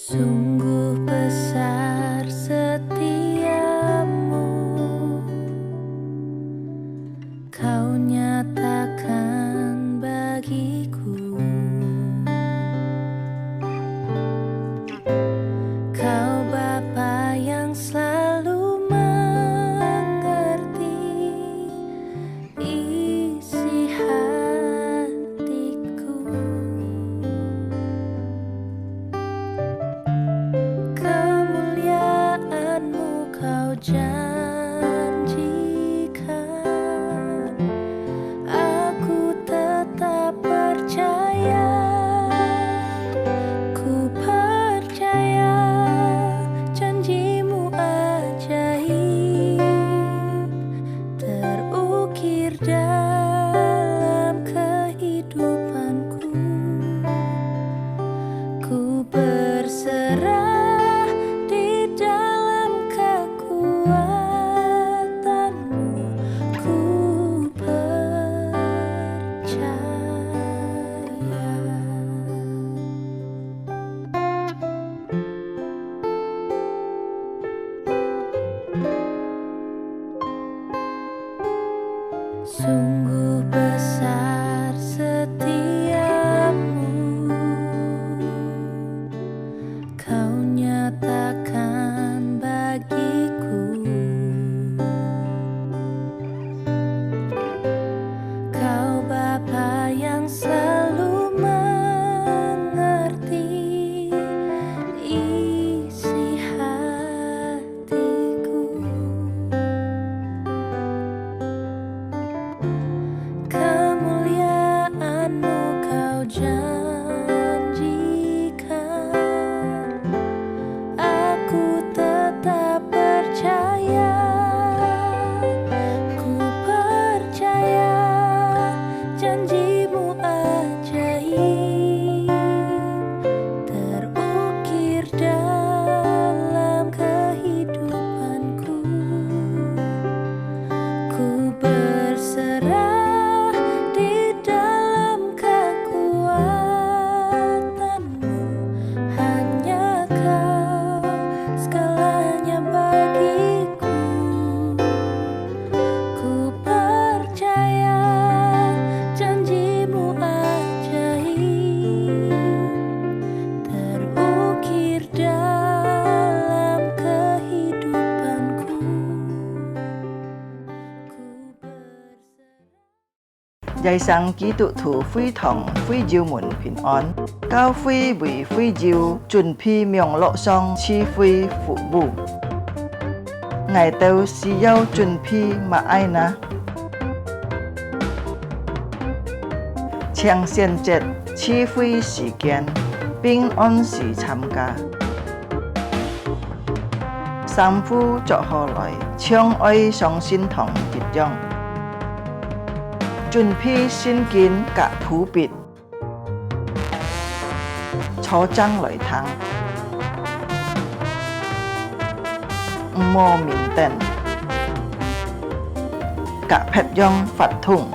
Sungguh besar setiamu, kau nyatakan bagiku. Kau Bapa yang selalu mengerti isi hatiku. Kemuliaan-Mu kau janjikan, aku tetap percaya. Ku percaya janji-Mu ajaib terukir dalam kehidupanku. Ku berserah di dalam kekuatan-Mu. Ku percaya. Sungguh besar setiamu, kau nyatakan bagiku. Kau Bapa yang selalu mengerti isi hatiku. Kemuliaan-Mu kau janjikan, aku tetap percaya. Ku percaya janji-Mu ajaib terukir dalam kehidupanku. Ku berserah di dalam kekuatan-Mu. Hanya Kau segalanya bagiku. Ku percaya janji-Mu ajaib terukir dalam kehidupanku. Dạy sang ký tụ thủ phi thòng phi diệu mùn bình an, cao phi vì phi diệu chuẩn phi miệng lộ song chi phi phụ bù. Ngài tâu si yêu chuẩn phi mà ai na. Chàng xiên chết chi phi時間, bình an時參加. Sam phu cho họ lại, chương ơi song xin thòng dịch dòng. Chuẩn phi xin kiến cả thú bịt, cho trăng lợi thắng. Mô mình tên, cả phép dòng phát thùng.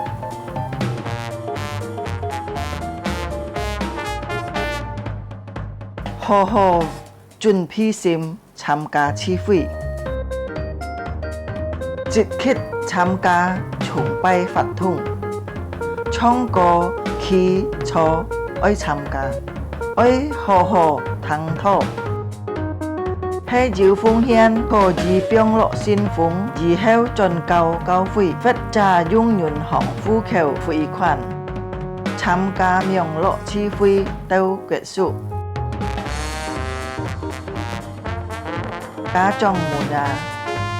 Hồ hồ chuẩn phi sim tham gia chi phi. Dịch khít tham gia chung bay phát thùng. Trong có khi cho ơi tham gia, ơi hồ hồ thắng thọ. Hay diệu phương hiên có gì biong lộ xin phúng, gì heo tròn cao cao phi, phết trà dung nhuận hỏng phu khều phi khoản. Tham gia miệng lộ chi phi tâu kết束. Cá trong mùa đà,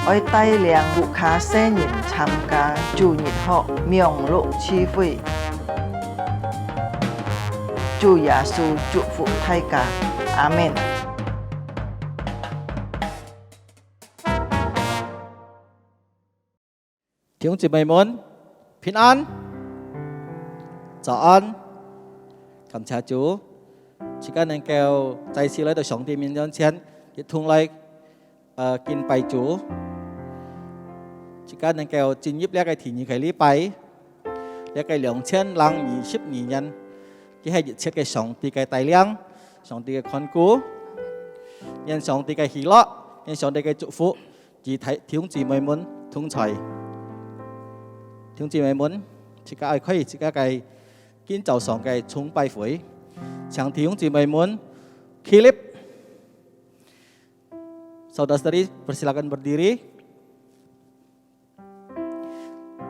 ôi tay liang vụ khá xe nhìn tham gia chủ nhật họ miệng lộ chi phi. Chúa Giêsu chúc phúc thay cả. Amen.弟兄姊妹們，平安，早安，感謝主，而家能夠再次來到上帝面前，一同來敬拜主。而家能夠進入呢個第二個禮拜，呢個2022年，佢係熱切嘅上帝嘅帶領，上帝嘅看顧，讓上帝嘅喜樂，讓上帝嘅祝福，而弟兄姊妹們同在。弟兄姊妹們，而家可以而家嘅今早上嘅崇拜會，請弟兄姊妹們起立。Saudara-saudari persilakan berdiri.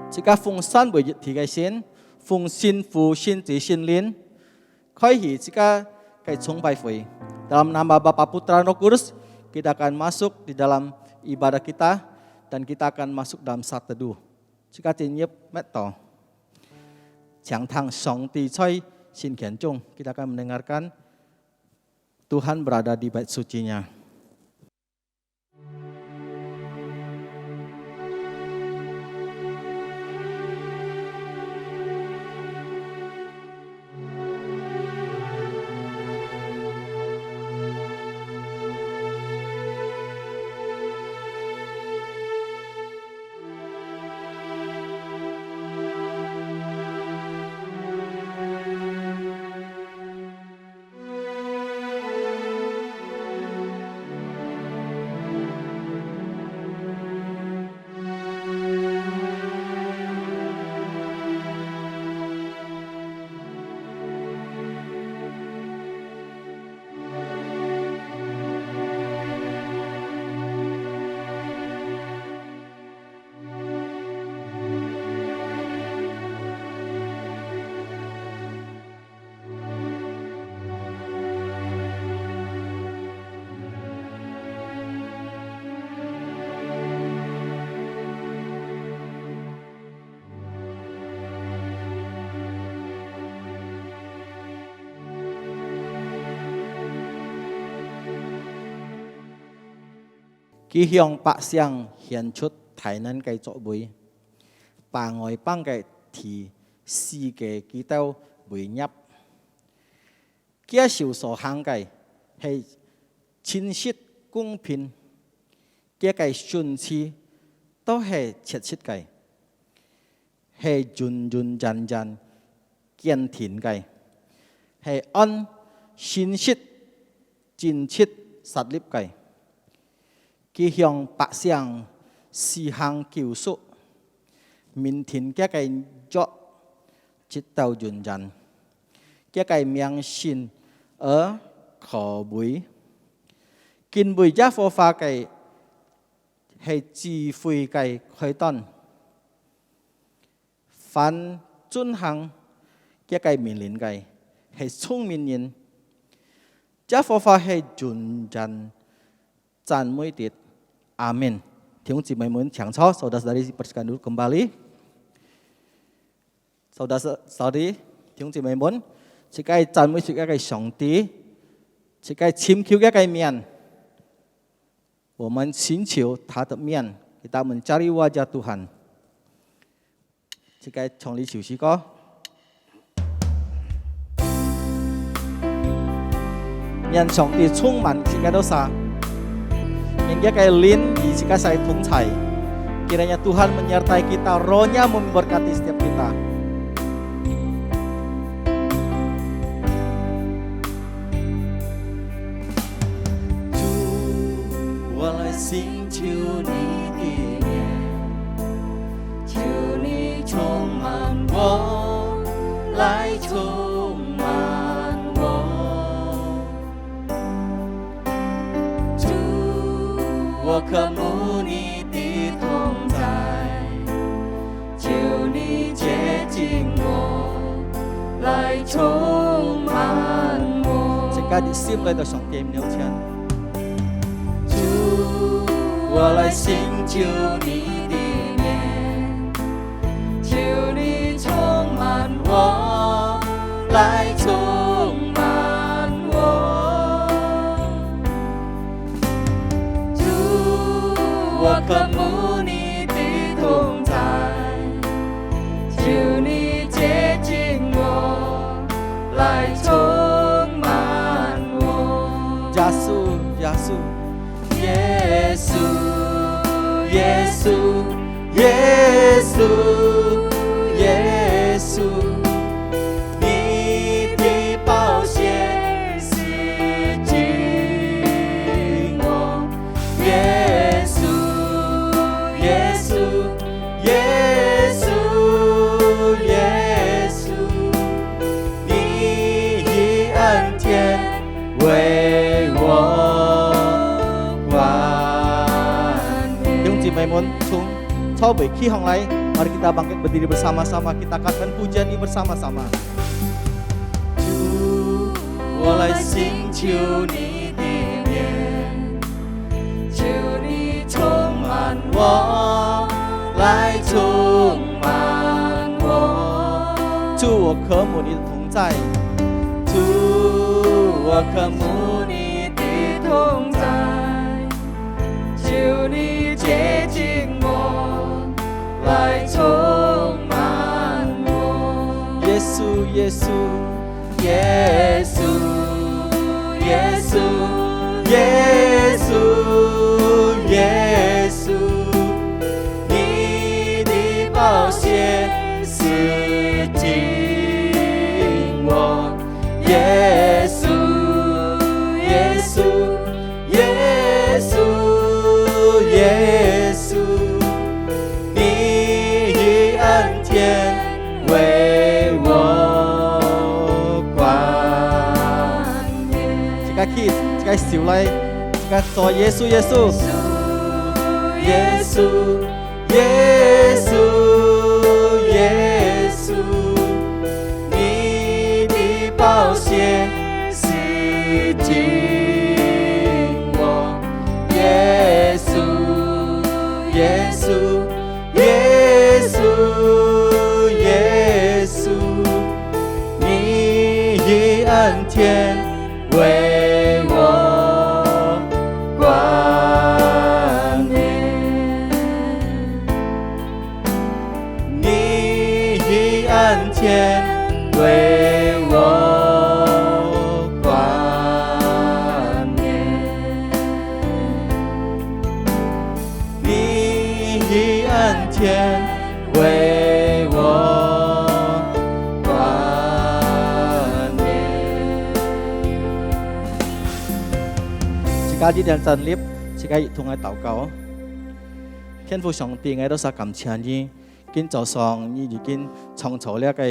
Jika fungsan berjati sin, fungsin fu sin ji sin lin, koi jika kai崇拜会. Dalam nama Bapa Putra Roh Kudus, kita akan masuk di dalam ibadah kita dan kita akan masuk dalam saat teduh. Jika tiap meto, Chang Tang Songti Choi Sin Kian Chung, kita akan mendengarkan Tuhan berada di bait suci-Nya. Khi hiong bạc xiang hiện chút thái nan cái chỗ bùi, bà ngồi băng cái thì xì cái kỹ tao bùi nhập. Kia siêu sổ hàng cái hay chính xác công bình, kia cái xuân chi都係切切嘅，係準準真真堅挺嘅，係按現實真切實力嘅。佢向百姓施行救贖，明天嘅個作直到完人，嘅個名信而可畏，見為一佛法嘅係智慧嘅開端，凡遵行嘅個命令嘅係聰明人，一佛法係完人讚美的。Amin.弟兄姊妹們，請坐，saudara-saudari persilakan duduk kembali. Saudara-saudari, 弟兄姊妹們，這個讚美這個上帝，這個尋求這個面，我們尋求他的面，kita mencari wajah Tuhan. 這個從你休息歌，讓上帝充滿這個dosa. Hingga kayak lin jika saya tungcai, kiranya Tuhan menyertai kita, rohnya memberkati setiap kita. Walai xin chiều ni địa nhẹ, chiều ni trong màn wo, lại trong màn wo.我和睦你的同在，求你接近我，來充滿我。Jika di sim來到上帝面前，主，我來尋求你的面，求你充滿我，來充滿我。我渴慕你的同在，求耶稣，你的宝血洗净我。耶稣，耶稣，耶稣，耶稣，你以恩典为我冠冕。弟兄姊妹们，从超北起航来，mari kita bangkit berdiri bersama-sama, kita katakan pujian ini bersama-sama. 主，我来寻求你的面，求你充满我，来充满我。主，我渴慕你的同在，主，我渴慕你的同在，求你接近我，来充满我。耶稣，耶稣，耶稣，耶稣，耶稣，耶稣，你的宝血洗净我。耶稣，耶稣，耶稣，耶稣，你以恩典为我冠冕。这个起，这个笑来，这个说耶稣，耶稣，耶稣，耶稣，耶稣，你的宝血洗净我。耶稣，耶稣，耶稣，耶稣，你以恩典为我冠冕，你以恩典为我冠冕，你以恩典为我冠冕。自己啲站立，自己同佢禱告。天父上帝，我都實感謝你，今早上你已經創造了個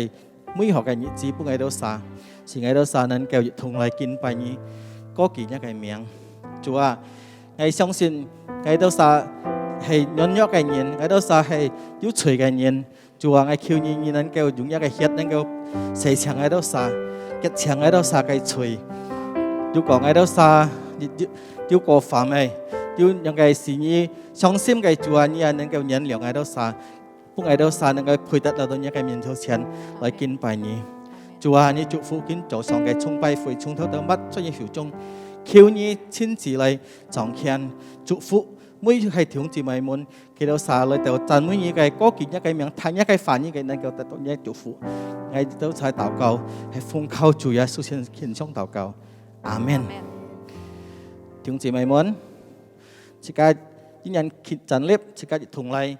每項嘅日子，不我都實，是我都實能夠同來敬拜你，嗰件一個名。主啊，我相信我都實係軟弱嘅人，我都實係有罪嘅人。主啊，我求你能夠用一個血能夠洗淨我都實，潔淨我都實嘅罪。如果我都實要過犯嘅，要讓佢是你相信嘅主啊，你也能夠原諒我都實，不我都實能夠配得到你嘅面頭前來敬拜你。主啊，你祝福今早上嘅崇拜會從頭到末出現曉中，求你親自來彰顯祝福。每係弟兄姊妹們，佢都撒來到讚美你嘅嗰件一個名，睇一個飯呢嘅能夠得到你祝福。我都在禱告，係奉靠主耶穌獻上禱告，阿門。弟兄姊妹們，自己啲人站立，自己同嚟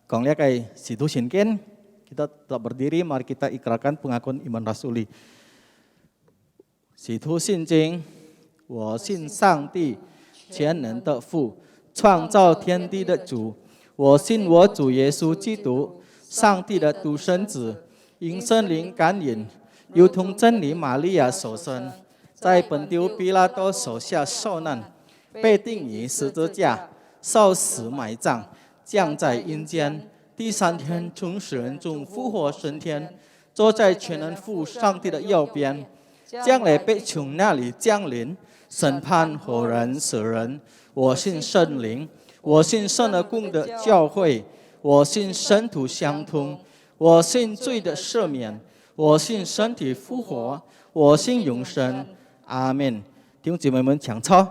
講呢個使徒信經，kita tetap berdiri, mari kita ikrarkan pengakuan iman rasuli. 使徒信經，我信上帝全能的父，創造天地的主。我信我主耶穌基督，上帝的獨生子，因聖靈感孕，由同真理瑪利亞所生，在本丟彼拉多手下受難，被釘於十字架，受死埋葬，降在陰間，第三天從死人中復活升天，坐在全能父上帝的右邊，將來必從那裡降臨，審判活人死人。我信聖靈，我信聖而共的教會，我信聖徒相通，我信罪的赦免，我信身體復活，我信永生。阿們。弟兄姊妹們搶抄，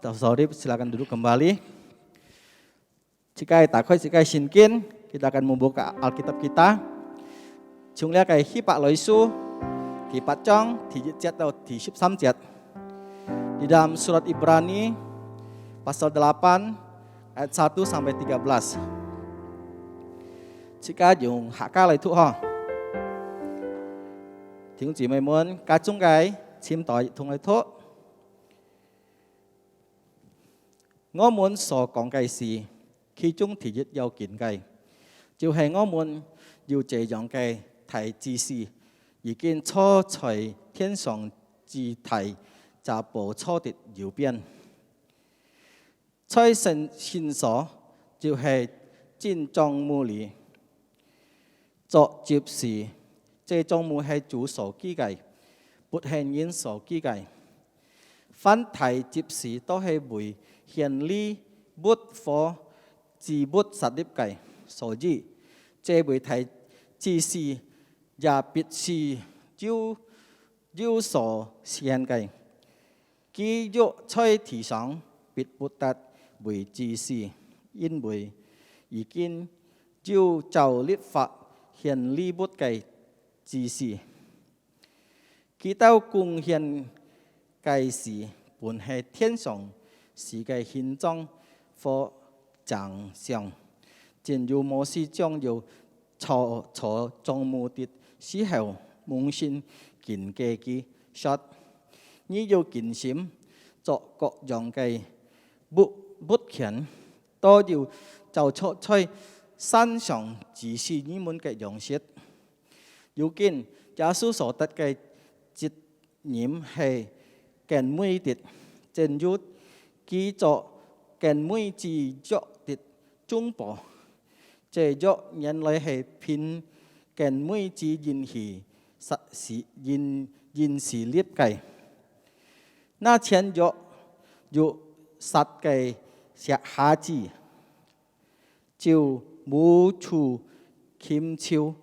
到時候silakan duduk kembali. Jika kita jika sinkin, kita akan membuka Alkitab kita. Chúng ta cái khi Pak Loisu di Pacong di Jet atau di 13 Di dalam surat Ibrani pasal 8 ayat 1 sampai 13. Jika dùng hạ ca lại thu ho.弟兄姊妹們，家中嘅簽代同嚟拖。我們所講嘅事，其中第一有見嘅，就係我們要這樣嘅提指示，已經錯在天上之提，就步錯的右邊。在神線所就係進帳幕裏作接事，這帳幕係主所記嘅，不係人所記嘅。凡提接事都係為獻禮物和祭物設立嘅，所以這為提指示也必須有所獻嘅。基若在地上必不得為指示，因為已經要就律法獻禮物嘅指示。基督貢獻嘅事本係天上是嘅獻狀和獎賞，正如摩西將要坐帳幕的時候，蒙先見嘅佢說：你要盡心作各樣嘅物件，都要就出在山上指示你們嘅樣式。如今耶穌所得嘅責任係更每的，正如佢作更每之作的中保，這若人類係偏更每之現時實是現時列計，那前若實嘅下子，就無處傾朝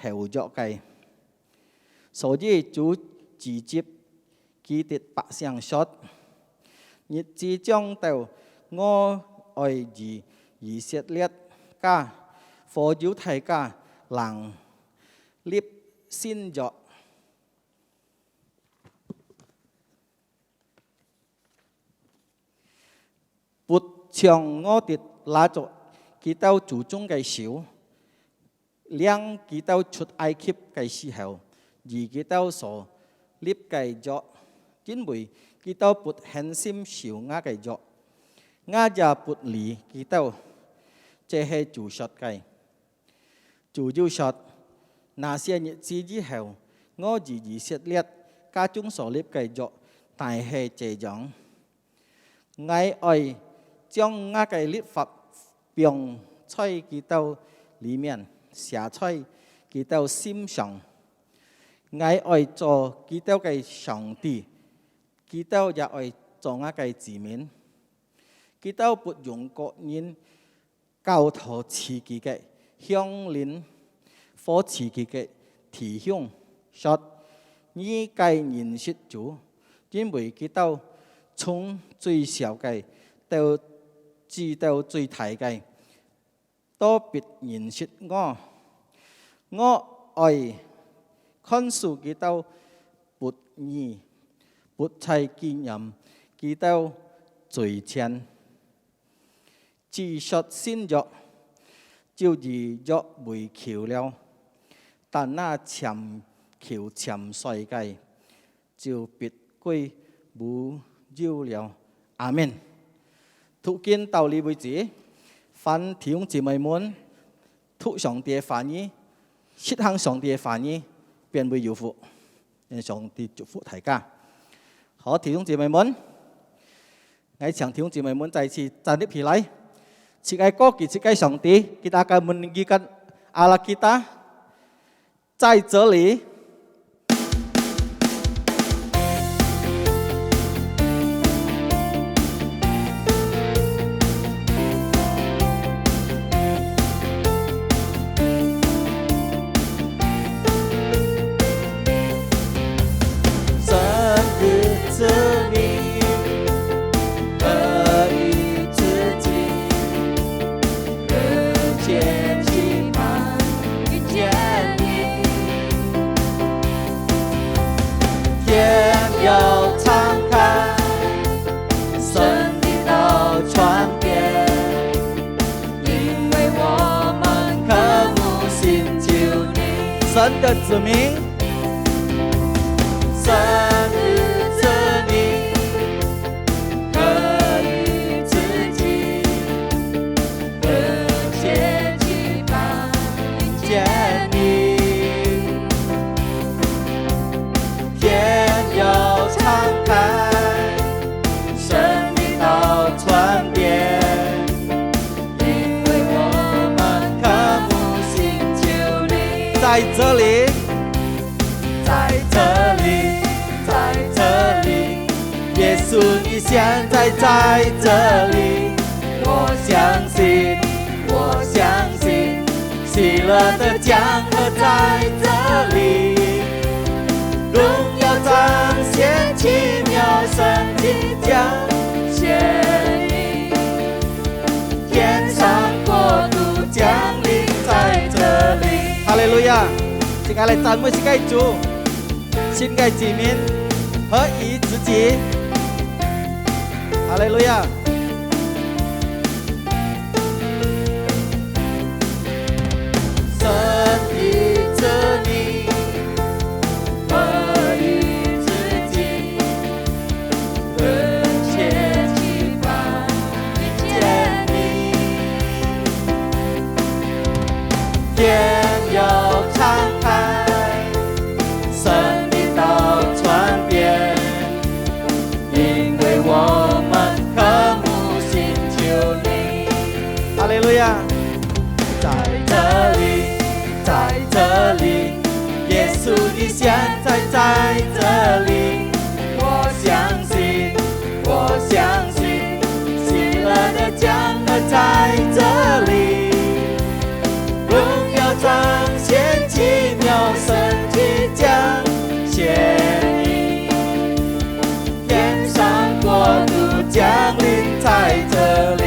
後作計，所以主直接佢哋百姓說：日子將到，我愛以色列家和猶太家能立新約。不像我哋拿着基督祖宗嘅手，領基督出埃及嘅時候，而基督所立嘅約，因為基督不狠心受壓嘅約，壓也不離基督，這係主說嘅。主就說：那些日子以後，我以色列家中所立嘅約，但係這樣，我愛將我嘅律法放在基督裡面，寫在基督心上。我愛做基督嘅上帝，基督也愛做我嘅子民。基督不用個人交託自己嘅鄉鄰或自己嘅弟兄，說你該認識主，因為基督從最小嘅到至到最大嘅，都必認識我。我愛看守基督不義，不再經驗基督罪愆。自說新約，就以約為橋了，但那潛橋潛水嘅，就必歸無有了。阿們。讀經到呢為止，凡弟兄姊妹們，讀上帝嘅話語，實行上帝嘅話語，便會有福。願上帝祝福大家。好，弟兄姊妹們，我請弟兄姊妹們再次站立起來。Cikai ko cikai Shanti, kita akan meninggikan Allah kita. 在这里神的子民，神与子民合于自己，和谐期盼见你，天要敞开，神的道传遍。在这里，在这里，在这里，耶稣你现在在这里，我相信，我相信，喜乐的江河在这里，荣耀彰显奇妙神迹将显明，天上国度降临在这里。哈利路亚！请爱来赞美新盖主，新盖子民合一自己。哈利路亚！神与子民合一自己，和谐期盼见你，天要敞开，神的道传遍，因为我们渴慕寻求你。哈利路亚！在这里，在这里，耶稣你现在在这里，我相信，我相信，喜乐的江河在这里，荣耀彰显奇妙神迹将显明，天上国度降临在这里，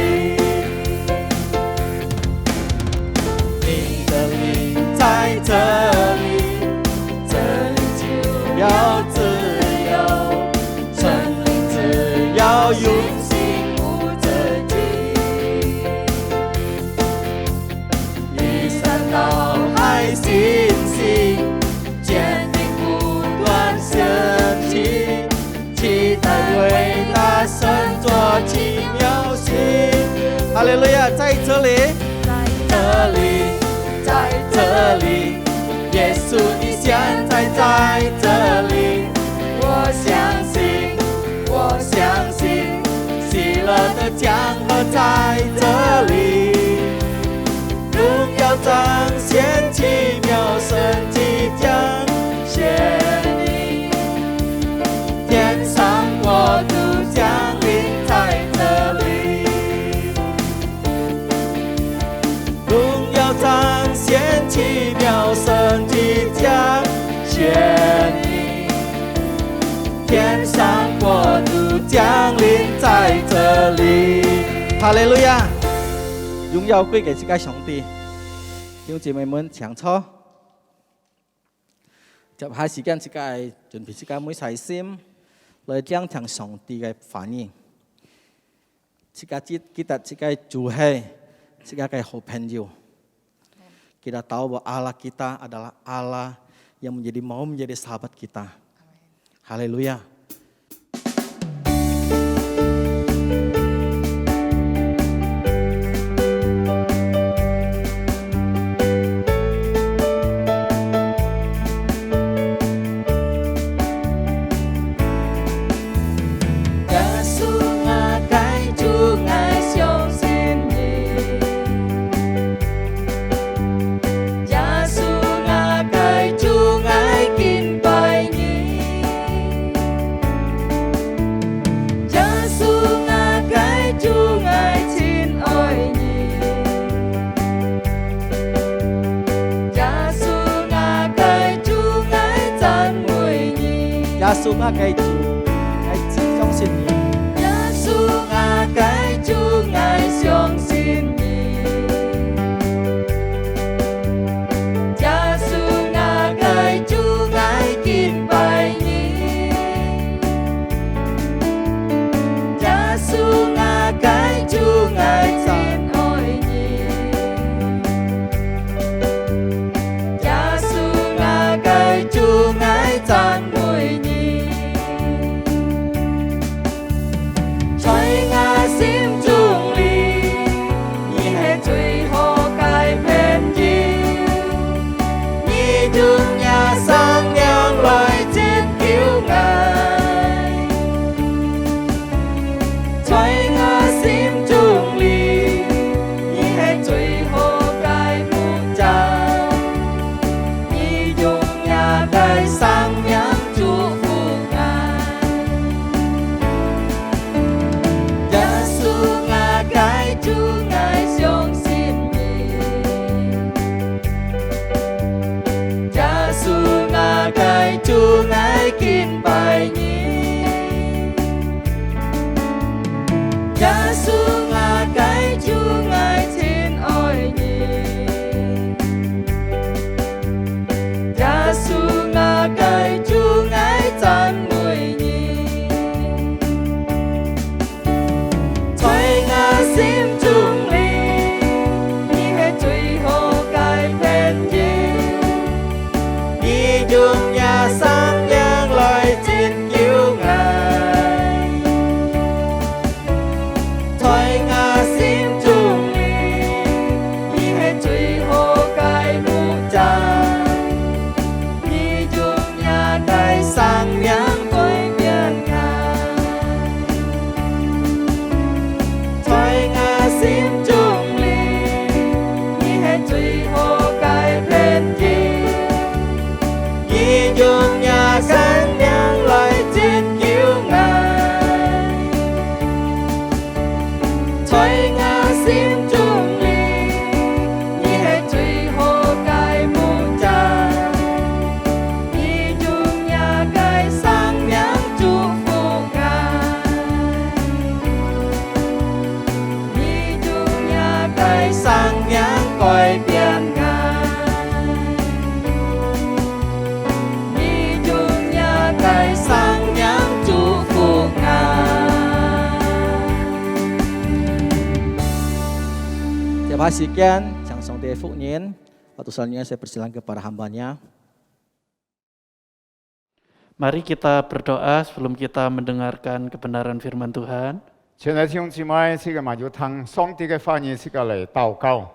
你的灵在这里，这里就要自由，神灵只要永信无自己，一山到海信息，坚定不断升起，期待伟大神作奇妙事。哈利路亚！在这里，在这里，在这里，耶稣你现在在这里，我相信，我相信，喜乐的江河在这里，荣耀彰显奇妙神迹将显明，天上国度降临在这里，荣耀彰显奇妙神迹将显明，天上国度降临在这里。哈利路亚！荣耀歸給自己上帝。弟兄姊妹們請坐。接下時間自己準備自己每細心來聆聽上帝嘅反應。自己記得自己主係自己嘅好朋友。Kita tahu bahwa Allah kita adalah Allah yang mau menjadi sahabat kita. Haleluya. Yesus ngài chủ ngài相信你。耶稣ngài chủ ngài相信你。耶稣ngài chủ ngài敬拜你。耶稣ngài chủ ngài真愛你。耶穌讚美你，在我心中里，你係最可改變的，你用也生命來拯救我，在我心中里，你係最可改不盡。在生命祝福我，耶穌我該主愛相信你，耶穌我該主愛敬拜你，耶穌我該主愛親愛你。該主愛讚美你，在我心中里，你係最可改變的，你用也生命來拯救我，在我心中里，你係最可改不盡。生命改變我，在我心中里，你係最可改變的，你用也生命來拯救我，在我心中里，你係最可改不盡。生命改變我，你用也該生命祝福我。Tiap sekian, yang Song Te Phu Nien. Waktu selanjutnya saya persilakan kepada hambanya. Mari kita berdoa sebelum kita mendengarkan kebenaran firman Tuhan. 亲爱弟兄姊妹，这个嘛就听上帝嘅话语，这个嚟祷告。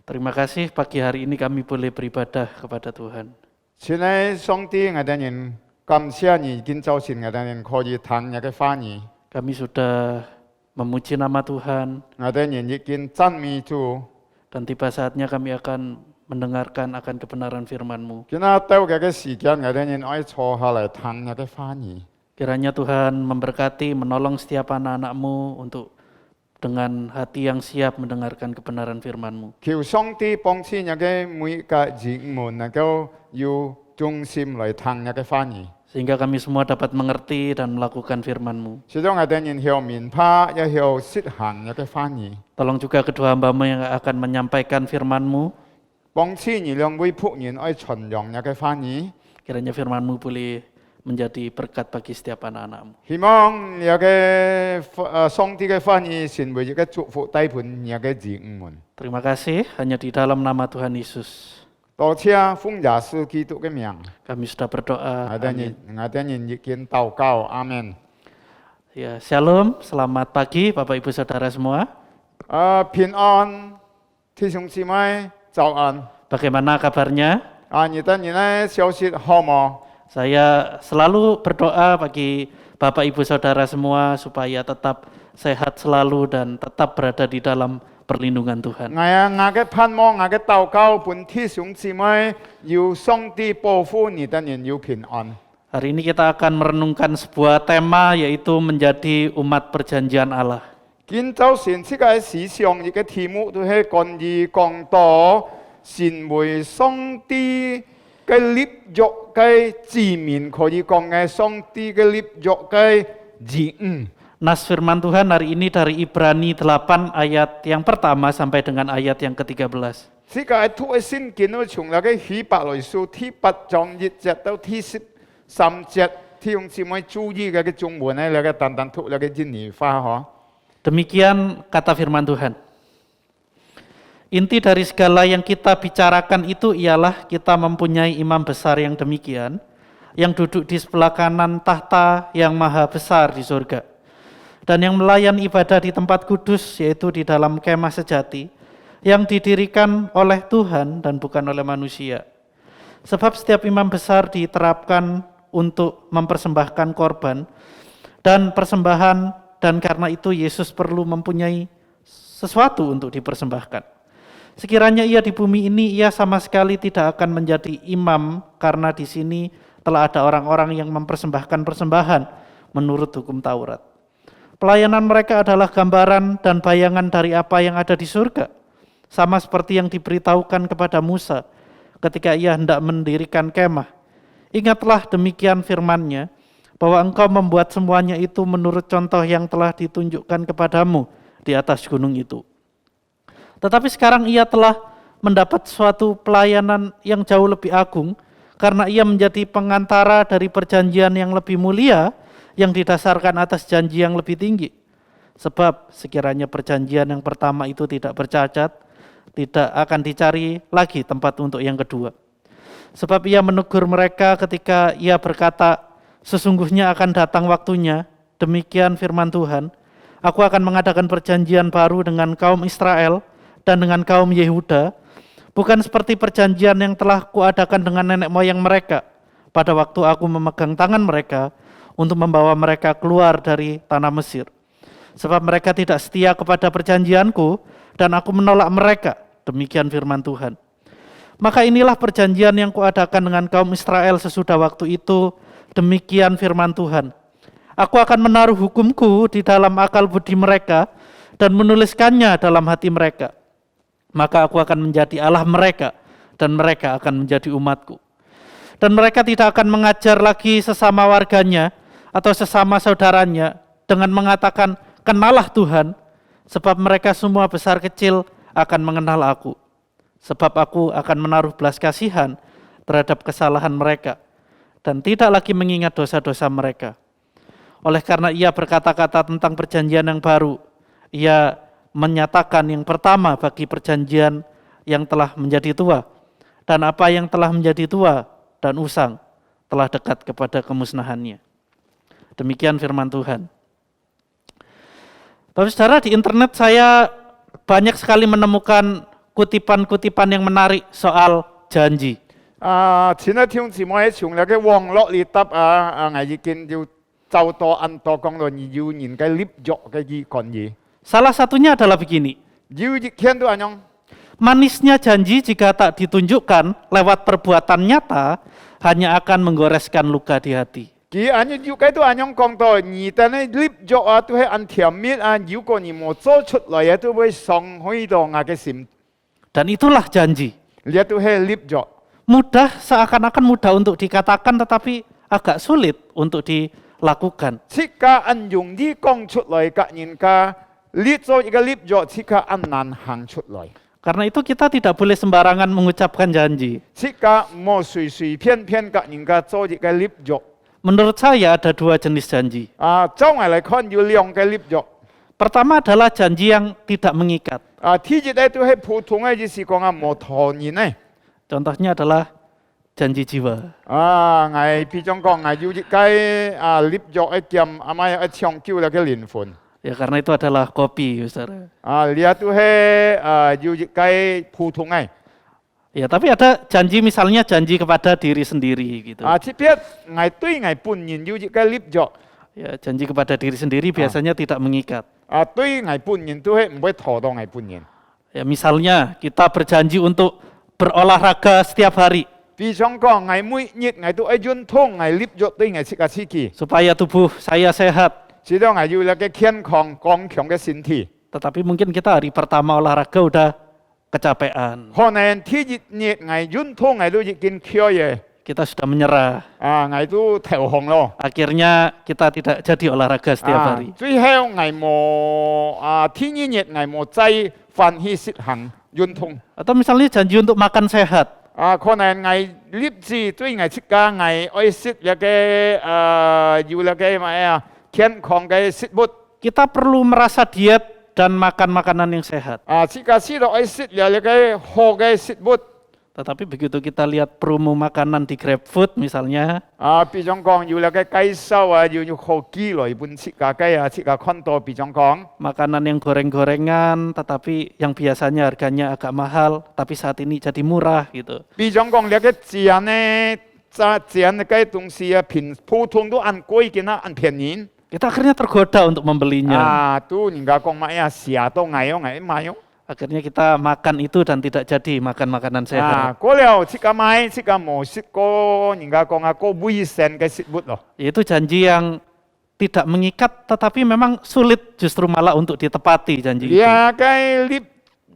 Terima kasih pagi hari ini kami boleh beribadah kepada Tuhan. 亲爱上帝，我哋人感謝你，今早晨我哋人可以聽你嘅話語， Kami sudah memuji nama Tuhan 我哋人已經讚美主。 dan tiba saatnya kami akan mendengarkan akan kebenaran firman-Mu. 今日到嘅時間，我哋人可以坐下嚟聽你嘅話語。 Kiranya Tuhan memberkati, menolong setiap anak-anak-Mu untuk dengan hati yang siap mendengarkan kebenaran firman-Mu. 求上帝幫助你嘅每個人們能夠有忠心嚟聽你嘅話語。 Sehingga kami semua dapat mengerti dan melakukan firman-Mu. 使到我哋人曉明白，又曉實行你嘅話語。 Tolong juga kedua hamba-Mu yang akan menyampaikan firman-Mu. 幫助你兩位僕人愛傳揚你嘅話語。 Kiranya firman-Mu boleh menjadi berkat bagi setiap anak-anak-Mu. 希望你嘅上帝嘅話語成為一個祝福帶盤你嘅人們。 Terima kasih, hanya di dalam nama Tuhan Yesus 多謝奉耶穌基督嘅名， kami sudah berdoa. 我哋 Amin. 人已經禱告，阿門。 Ya, Shalom, selamat pagi Bapak Ibu Saudara semua. 平安，弟兄姊妹，早安。 Bagaimana kabarnya? 你哋呢消息好嗎？ Saya selalu berdoa bagi Bapak Ibu Saudara semua supaya tetap sehat selalu dan tetap berada di dalam perlindungan Tuhan. 我嘅盼望，我嘅禱告，本弟兄姊妹要上帝保護你哋人要平安。 Hari ini kita akan merenungkan sebuah tema yaitu menjadi umat perjanjian Allah. 今早晨這個時上一個題目都係關於講到成為上帝嘅立約嘅子民，可以講係上帝嘅立約嘅子女。 Nas firman Tuhan hari ini dari Ibrani 8 ayat yang pertama sampai dengan ayat yang ke-13. 這個係讀嘅聖經都從那個希伯來書第8章1節到第13節，弟兄姊妹注意嘅中文咧，那個單單讀那個印尼話嗬。 Demikian kata firman Tuhan. Inti dari segala yang kita bicarakan itu ialah kita mempunyai imam besar yang demikian, yang duduk di sebelah kanan tahta yang maha besar di surga, dan yang melayan ibadah di tempat kudus, yaitu di dalam kemah sejati, yang didirikan oleh Tuhan dan bukan oleh manusia. Sebab setiap imam besar diterapkan untuk mempersembahkan korban dan persembahan, dan karena itu Yesus perlu mempunyai sesuatu untuk dipersembahkan. Sekiranya ia di bumi ini, ia sama sekali tidak akan menjadi imam, karena di sini telah ada orang-orang yang mempersembahkan persembahan menurut hukum Taurat. Pelayanan mereka adalah gambaran dan bayangan dari apa yang ada di surga, sama seperti yang diberitahukan kepada Musa ketika ia hendak mendirikan kemah. Ingatlah demikian firman-Nya, bahwa engkau membuat semuanya itu menurut contoh yang telah ditunjukkan kepadamu di atas gunung itu. Tetapi sekarang ia telah mendapat suatu pelayanan yang jauh lebih agung, karena ia menjadi pengantara dari perjanjian yang lebih mulia, yang didasarkan atas janji yang lebih tinggi. Sebab sekiranya perjanjian yang pertama itu tidak bercacat, tidak akan dicari lagi tempat untuk yang kedua. Sebab ia menegur mereka ketika ia berkata, sesungguhnya akan datang waktunya, demikian firman Tuhan, aku akan mengadakan perjanjian baru dengan kaum Israel dan dengan kaum Yehuda, bukan seperti perjanjian yang telah kuadakan dengan nenek moyang mereka pada waktu aku memegang tangan mereka untuk membawa mereka keluar dari tanah Mesir. Sebab mereka tidak setia kepada perjanjianku dan aku menolak mereka, demikian firman Tuhan. Maka inilah perjanjian yang kuadakan dengan kaum Israel sesudah waktu itu, demikian firman Tuhan. Aku akan menaruh hukumku di dalam akal budi mereka dan menuliskannya dalam hati mereka. Maka aku akan menjadi Allah mereka dan mereka akan menjadi umatku. Dan mereka tidak akan mengajar lagi sesama warganya atau sesama saudaranya dengan mengatakan, kenalah Tuhan, sebab mereka semua besar kecil akan mengenal aku. Sebab aku akan menaruh belas kasihan terhadap kesalahan mereka dan tidak lagi mengingat dosa-dosa mereka. Oleh karena ia berkata-kata tentang perjanjian yang baru, ia menyatakan yang pertama bagi perjanjian yang telah menjadi tua, dan apa yang telah menjadi tua dan usang telah dekat kepada kemusnahannya. Demikian firman Tuhan. Bapak Saudara, di internet saya banyak sekali menemukan kutipan-kutipan yang menarik soal janji. 前一天姊妹從那個網絡裏答我已經要就多按多講到要人嘅立作嘅講嘢。 Salah satunya adalah begini, 要一天都安樣， manisnya janji jika tak ditunjukkan lewat perbuatan nyata hanya akan menggoreskan luka di hati. 佢安樣要嘅都安樣講到，而但係立作都係按甜蜜如果你冇做出來都會傷害到我嘅心。 Dan itulah janji. 你都係立作。 Mudah, seakan-akan mudah untuk dikatakan tetapi agak sulit untuk dilakukan. 即刻按容易講出來嘅人家，立作一個立作，即刻按難行出來。 Karena itu kita tidak boleh sembarangan mengucapkan janji. 即刻冇隨隨便便嘅人家做一個立作。 Menurut saya ada dua jenis janji. 照我嚟看有兩個立作。 Pertama adalah janji yang tidak mengikat. 第一咧都係普通嘅，就是講冇拖延咧。 Contohnya adalah janji jiwa. 我譬如講，我要一個立作一件，咪一長久嘅靈魂。 Ya karena itu adalah kopi, saudara. 你都係要一個普通嘅。 Ya, tapi ada janji misalnya janji kepada diri sendiri gitu. 特別我對我本人要一個立作， Ya, janji kepada diri sendiri biasanya tidak mengikat. 對我本人都係唔會拖到我本人。 Ya, misalnya kita berjanji untuk berolahraga setiap hari 譬如講，我每日我都係運動，我立作對我自己刺激， supaya tubuh saya sehat. 知道我要一個健康剛強嘅身體。 Tetapi mungkin kita hari pertama olahraga udah kecapean. 可能第一日我運動我都已經攰嘅， Kita sudah menyerah. 我都投降咯。 Akhirnya kita tidak jadi olahraga setiap hari. 最後我冇第二日我冇再歡喜實行運動。 Atau misalnya janji untuk makan sehat. 可能我立志對我自己我愛食一個要一個咩健康嘅食物。 Kita perlu merasa diet dan makan makanan yang sehat. 自己知道愛食有一個好嘅食物。Tetapi begitu kita lihat promo makanan di GrabFood misalnya, 比方講要有嘅介紹啊，要好幾來本切價雞啊，切價看到，比方講。 makanan yang goreng-gorengan tetapi yang biasanya harganya agak mahal, tapi saat ini jadi murah gitu. 比方講，你嘅錢呢，錢嘅東西啊，普通都按貴嘅啦，按便宜。 Kita akhirnya tergoda untuk membelinya. tuh nggak kong mak ya siapa ngayo mayo. Akhirnya kita makan itu dan tidak jadi makan makanan sehat. Kalau jika mai jika mau sit ko nggak kong aku buisen ke sit but loh. Itu janji yang tidak mengikat, tetapi memang sulit justru malah untuk ditepati janji itu. Ya kayak lip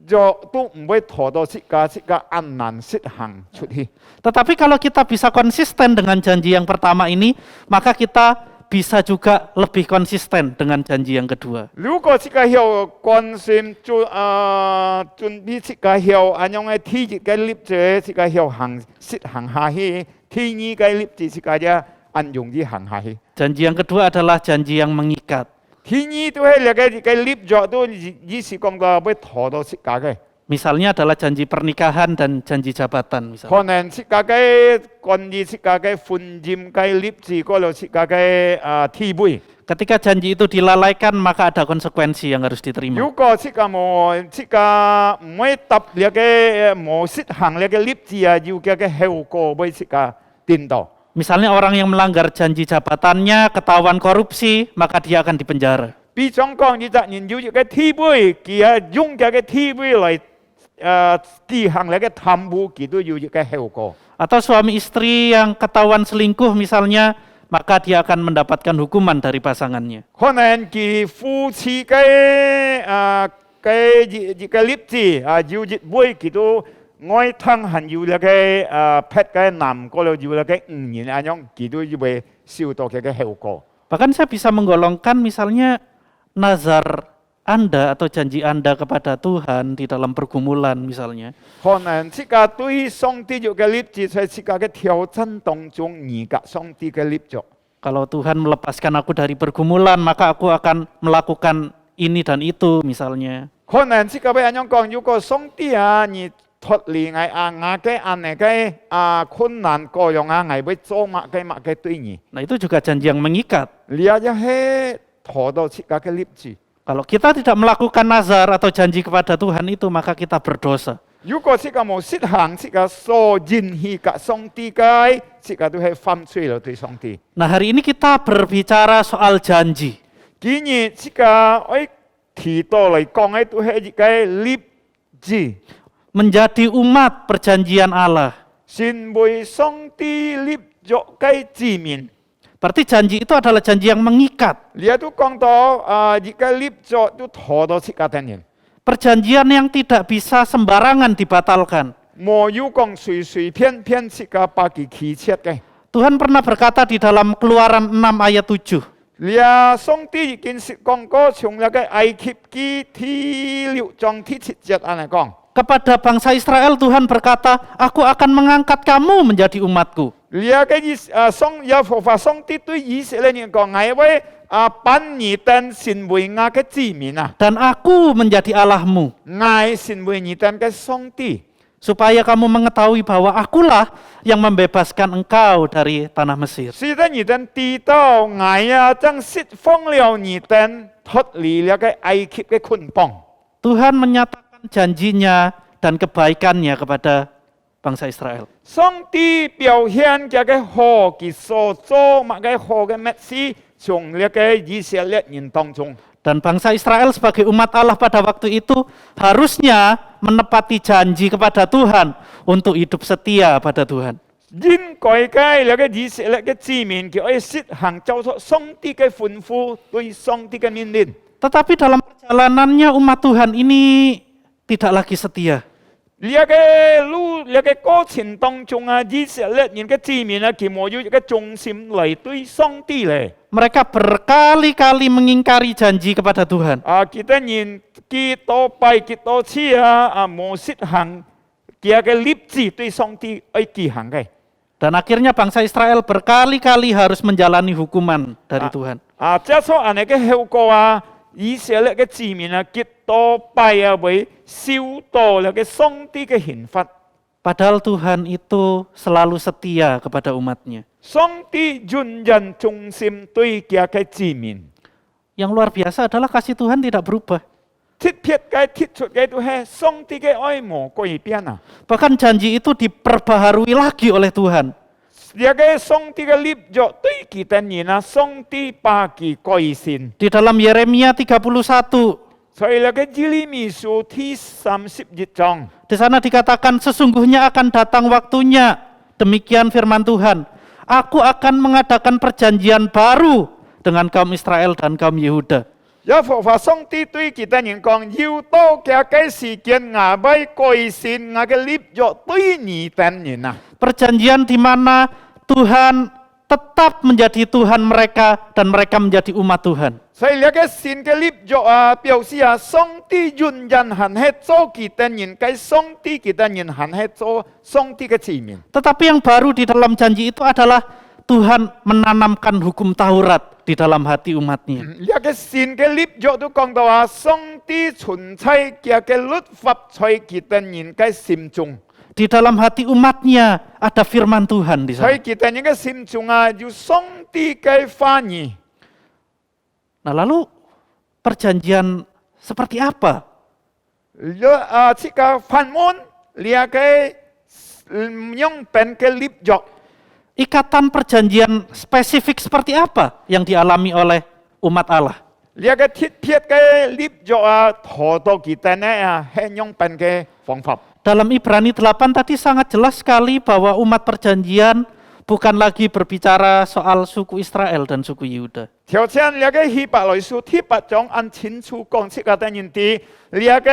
jo tuh boleh todo jika anan sit hang cuti. Tetapi kalau kita bisa konsisten dengan janji yang pertama ini, maka kita bisa juga lebih konsisten dengan janji yang kedua. 如果這個要關心準備這個要安樣嘅體質嘅立志，這個要行下去，體呢嘅立志這個呀按用啲行下去。 Janji yang kedua adalah janji yang mengikat. 體呢都係你嘅立咗都意思講到會拖到這個嘅。 Misalnya adalah janji pernikahan dan janji jabatan misalnya. 可能這個嘅關於這個嘅婚姻嘅立志，嗰度這個嘅體會。 Ketika janji itu dilalaikan, maka ada konsekuensi yang harus diterima. 如果這個冇這個唔會答你嘅冇實行你嘅立志啊，要嘅後果會這個顛倒。 Misalnya orang yang melanggar janji jabatannya, ketahuan korupsi, maka dia akan dipenjara. 比方講，你責任要一個體會，佢用嘅體會來執行你嘅貪污，佢都要一個後果。 Atau suami istri yang ketahuan selingkuh misalnya, maka dia akan mendapatkan hukuman dari pasangannya. 可能佢夫妻嘅一個立志要一杯，佢都愛吞還要你嘅劈嘅男，嗰度要你嘅5年咁樣，佢都要會受到佢嘅後果。 Bahkan saya bisa menggolongkan misalnya nazar Anda atau janji Anda kepada Tuhan di dalam pergumulan misalnya. 可能這個對上帝嘅立志，在這個嘅挑戰當中，而家上帝嘅立志。 Kalau Tuhan melepaskan aku dari pergumulan, maka aku akan melakukan ini dan itu misalnya. 可能這個俾人講，如果上帝你脱離我嘅困難各樣我會做乜嘅對你。 Nah itu juga janji yang mengikat. 你係拖到這個嘅立志。 Kalau kita tidak melakukan nazar atau janji kepada Tuhan itu, maka kita berdosa. 如果這個冇實行，這個所應許嘅上帝嘅，這個都係犯罪了對上帝。 Nah hari ini kita berbicara soal janji. 既然這個提到嚟講嘅都係一個立志， Menjadi umat perjanjian Allah. 成為上帝立約嘅子民。 Berarti janji itu adalah janji yang mengikat. 你都講到一個立約都拖到這個等人。 Perjanjian yang tidak bisa sembarangan dibatalkan. 冇要講隨便這個把佢起切嘅。 Tuhan pernah berkata di dalam Keluaran 6 ayat 7. 你上帝已經講過，從那個埃及記第6章第7節嚟講。 Kepada bangsa Israel Tuhan berkata, aku akan mengangkat kamu menjadi umatku. 你個耶和華上帝對以色列人講，我會把你當成為我嘅子民啊， Dan aku menjadi Allahmu. 我成為你當嘅上帝。 Supaya kamu mengetahui bahwa akulah yang membebaskan engkau dari tanah Mesir. 使得你當知道，我將釋放了你當脫離了個埃及嘅捆綁。 Tuhan menyatakan janjinya dan kebaikannya kepada bangsa Israel. 上帝表現嘅好，佢所做乜嘅好嘅乜事，從呢個以色列人當中。 Dan bangsa Israel sebagai umat Allah pada waktu itu harusnya menepati janji kepada Tuhan untuk hidup setia pada Tuhan. 應該嘅呢個以色列嘅子民，佢可以實行照出上帝嘅吩咐，對上帝嘅命令。 Tetapi dalam perjalanannya umat Tuhan ini tidak lagi setia. 呢個過程當中以色列人嘅子民佢冇有一個重心嚟對上帝咧。 Mereka berkali-kali mengingkari janji kepada Tuhan. kita nhìn kita拜kita次冇實行佢嘅立志對上帝去履行嘅。 Dan akhirnya bangsa Israel berkali-kali harus menjalani hukuman dari Tuhan. 即係所按嘅後果以色列嘅子民佢多拜為受到了嘅上帝嘅刑罰。Padahal Tuhan itu selalu setia kepada umatnya. 上帝永遠忠心對佢嘅子民。 Yang luar biasa adalah kasih Tuhan tidak berubah. 鐵撇嘅鐵出嘅都係上帝嘅愛無改變啊！ Bahkan janji itu diperbaharui lagi oleh Tuhan. 呢個上帝嘅立約對其他人啊，上帝把佢改善。 Di dalam Yeremia 31, 所以呢個耶利米書第31章， di sana dikatakan sesungguhnya akan datang waktunya. Demikian firman Tuhan. Aku akan mengadakan perjanjian baru dengan kaum Israel dan kaum Yehuda. 耶和華上帝對其他人講：要到嘅嘅時間，我要改善我嘅立約對你等人啊！ Perjanjian di mana Tuhan tetap menjadi Tuhan mereka dan mereka menjadi umat Tuhan. 所以呢個新嘅立約啊，表示啊，上帝永遠還係做其他人，嘅上帝其他人還係做上帝嘅子民。 Tetapi yang baru di dalam janji itu adalah Tuhan menanamkan hukum Taurat di dalam hati umatnya. 呢個新嘅立約都講到啊，上帝存在嘅律法在其他人嘅心中， Di dalam hati umatnya ada firman Tuhan di 在 sana. 其他人嘅心中啊，有上帝嘅話語。 Nah, lalu perjanjian seperti apa? 呢個範門，呢個用本嘅立約。 Ikatan perjanjian spesifik seperti apa yang dialami oleh umat Allah? 呢個鐵撇嘅立約啊，拖到其他呢啊，係用本嘅方法。 Dalam Ibrani 8 tadi sangat jelas sekali bahwa umat perjanjian bukan lagi berbicara soal suku Israel dan suku Yehuda. 條請呢個希伯來書第8章按清楚講出個等人啲，呢個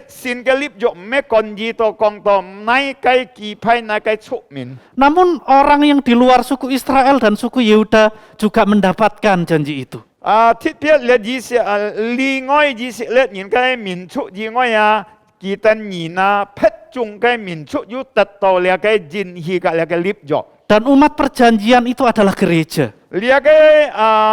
新嘅立約唔係講義到講到乃個支派乃個出面。 Namun orang yang di luar suku Israel dan suku Yehuda juga mendapatkan janji itu. 鐵撇呢意思另外意思呢人嘅民族以外啊，其他人啊，撇中嘅民族要得到呢個應許嘅呢個立約。 Dan umat perjanjian itu adalah gereja. 呢個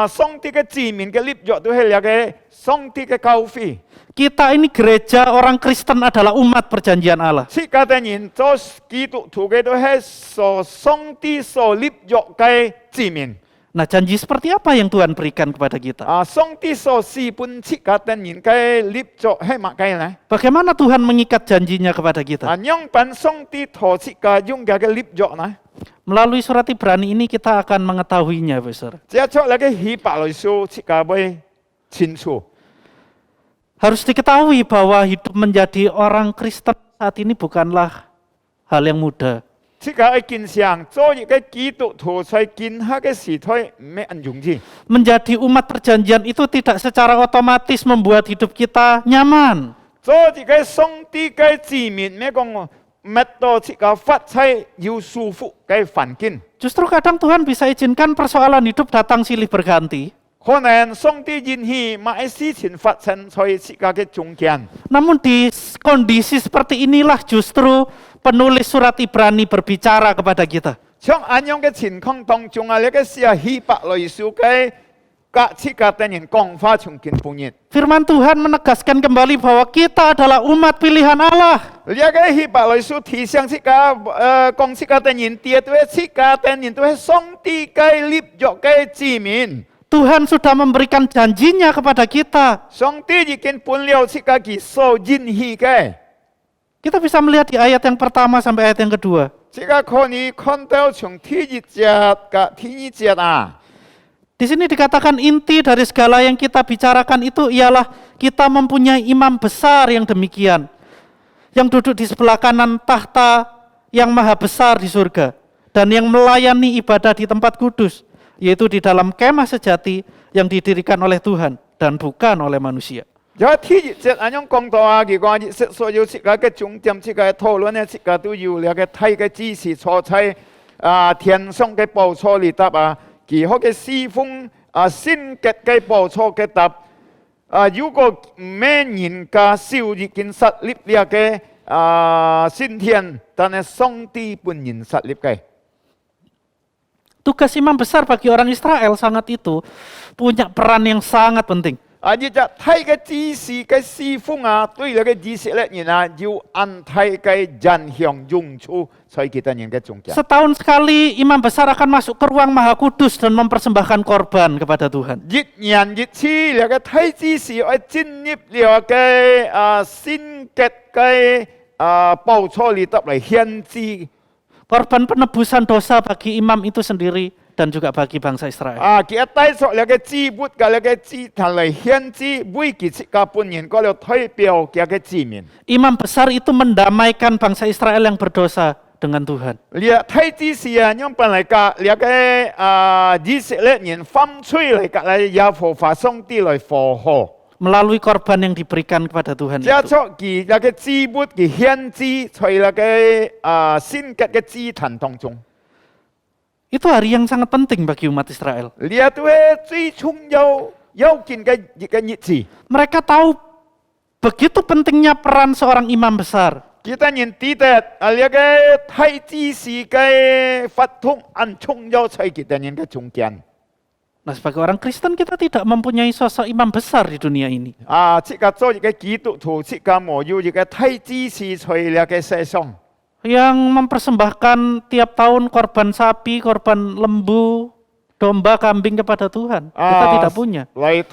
上帝嘅子民嘅立約都係呢個上帝嘅教會。 Kita ini gereja, orang Kristen adalah umat perjanjian Allah. 切家的人做基督徒嘅都係所上帝所立約嘅子民。 Nah, janji seperti apa yang Tuhan berikan kepada kita? 上帝所施本切家的人嘅立約係乜嘅呢？ Bagaimana Tuhan mengikat janjinya kepada kita? 用本上帝托切家用嘅立約呢？ Melalui surat Ibrani ini kita akan mengetahuinya, Besar. 接觸呢個希伯來書切家會清楚。 Harus diketahui bahwa hidup menjadi orang Kristen saat ini bukanlah hal yang mudah. 切家嘅見上做一個基督徒在今下嘅時代唔係很容易。 Menjadi umat perjanjian itu tidak secara otomatis membuat hidup kita nyaman. 做一個上帝嘅子民，咩講？乜到切家發財要舒服嘅環境。 Justru kadang Tuhan bisa izinkan persoalan hidup datang silih berganti. 可能上帝允許某些事情發生在切家嘅中間。 Namun di kondisi seperti inilah justru penulis surat Ibrani berbicara kepada kita. 像咁樣嘅情況當中啊，呢個是希伯來書嘅各切家的人講話從根本嘅。 Firman Tuhan menegaskan kembali bahwa kita adalah umat pilihan Allah. 呢個希伯來書提醒切家講切家的人，第一對切家的人都係上帝嘅立約嘅子民。 Tuhan sudah memberikan janjinya kepada kita. 上帝已經本了切家佢所允許嘅。 Kita bisa melihat di ayat yang pertama sampai ayat yang kedua. 切家可以看到從第一節嘅第二節啊。 Di sini dikatakan inti dari segala yang kita bicarakan itu ialah kita mempunyai imam besar yang demikian. Yang duduk di sebelah kanan tahta yang maha besar di surga. Dan yang melayani ibadah di tempat kudus. Yaitu di dalam kemah sejati yang didirikan oleh Tuhan dan bukan oleh manusia. 有第一節咁樣講到啊，佢講所有切家嘅重點，切家嘅討論咧，切家都要了嘅睇嘅知識坐喺天上嘅寶座裏答啊。 佢好嘅侍奉先嘅嘅寶座嘅答如果咩人家少已經設立呢嘅先天，但係上帝本人設立嘅。 Tugas imam besar bagi orang Israel sangat itu punya peran yang sangat penting. 日就睇嘅指示嘅師傅啊，對那個以色列人啊，要按睇嘅人向用處，所以kita人嘅中間。 Setahun sekali imam besar akan masuk ke ruang Maha Kudus dan mempersembahkan korban kepada Tuhan. 日年日次那個睇指示，要進入了嘅先結嘅報錯裏頭嚟獻祭。 Korban penebusan dosa bagi imam itu sendiri dan juga bagi bangsa Israel. Kita帶出那個祭物嘅那個祭壇嚟獻祭，每幾次嘅本人嗰度推表嘅個祭民。 Imam besar itu mendamaikan bangsa Israel yang berdosa dengan Tuhan. 你睇指示啊，用本嚟個那個以色列人犯罪嚟個嚟耶和華上帝嚟復活。 Melalui korban yang diberikan kepada Tuhan 即係 itu. 出其那個祭物嘅獻祭，在那個先結嘅祭壇當中， Itu hari yang sangat penting bagi umat Israel. 呢都係最重要件嘅日子。 Mereka tahu begitu pentingnya peran seorang imam besar. Kita nhìn tí tết là cái thay chi sĩ cái phát thông ăn chung nhau chơi kita nhìn cái trung gian. Nah, sebagai orang Kristen kita tidak mempunyai sosok imam besar di dunia ini. Chỉ cả cho những cái kỹ thuật thủ, chỉ cả mỗi những cái thay chi sĩ chơi là cái sẽ xong. Yang mempersembahkan tiap tahun korban sapi, korban lembu, domba, kambing kepada Tuhan. Kita tidak punya. Lại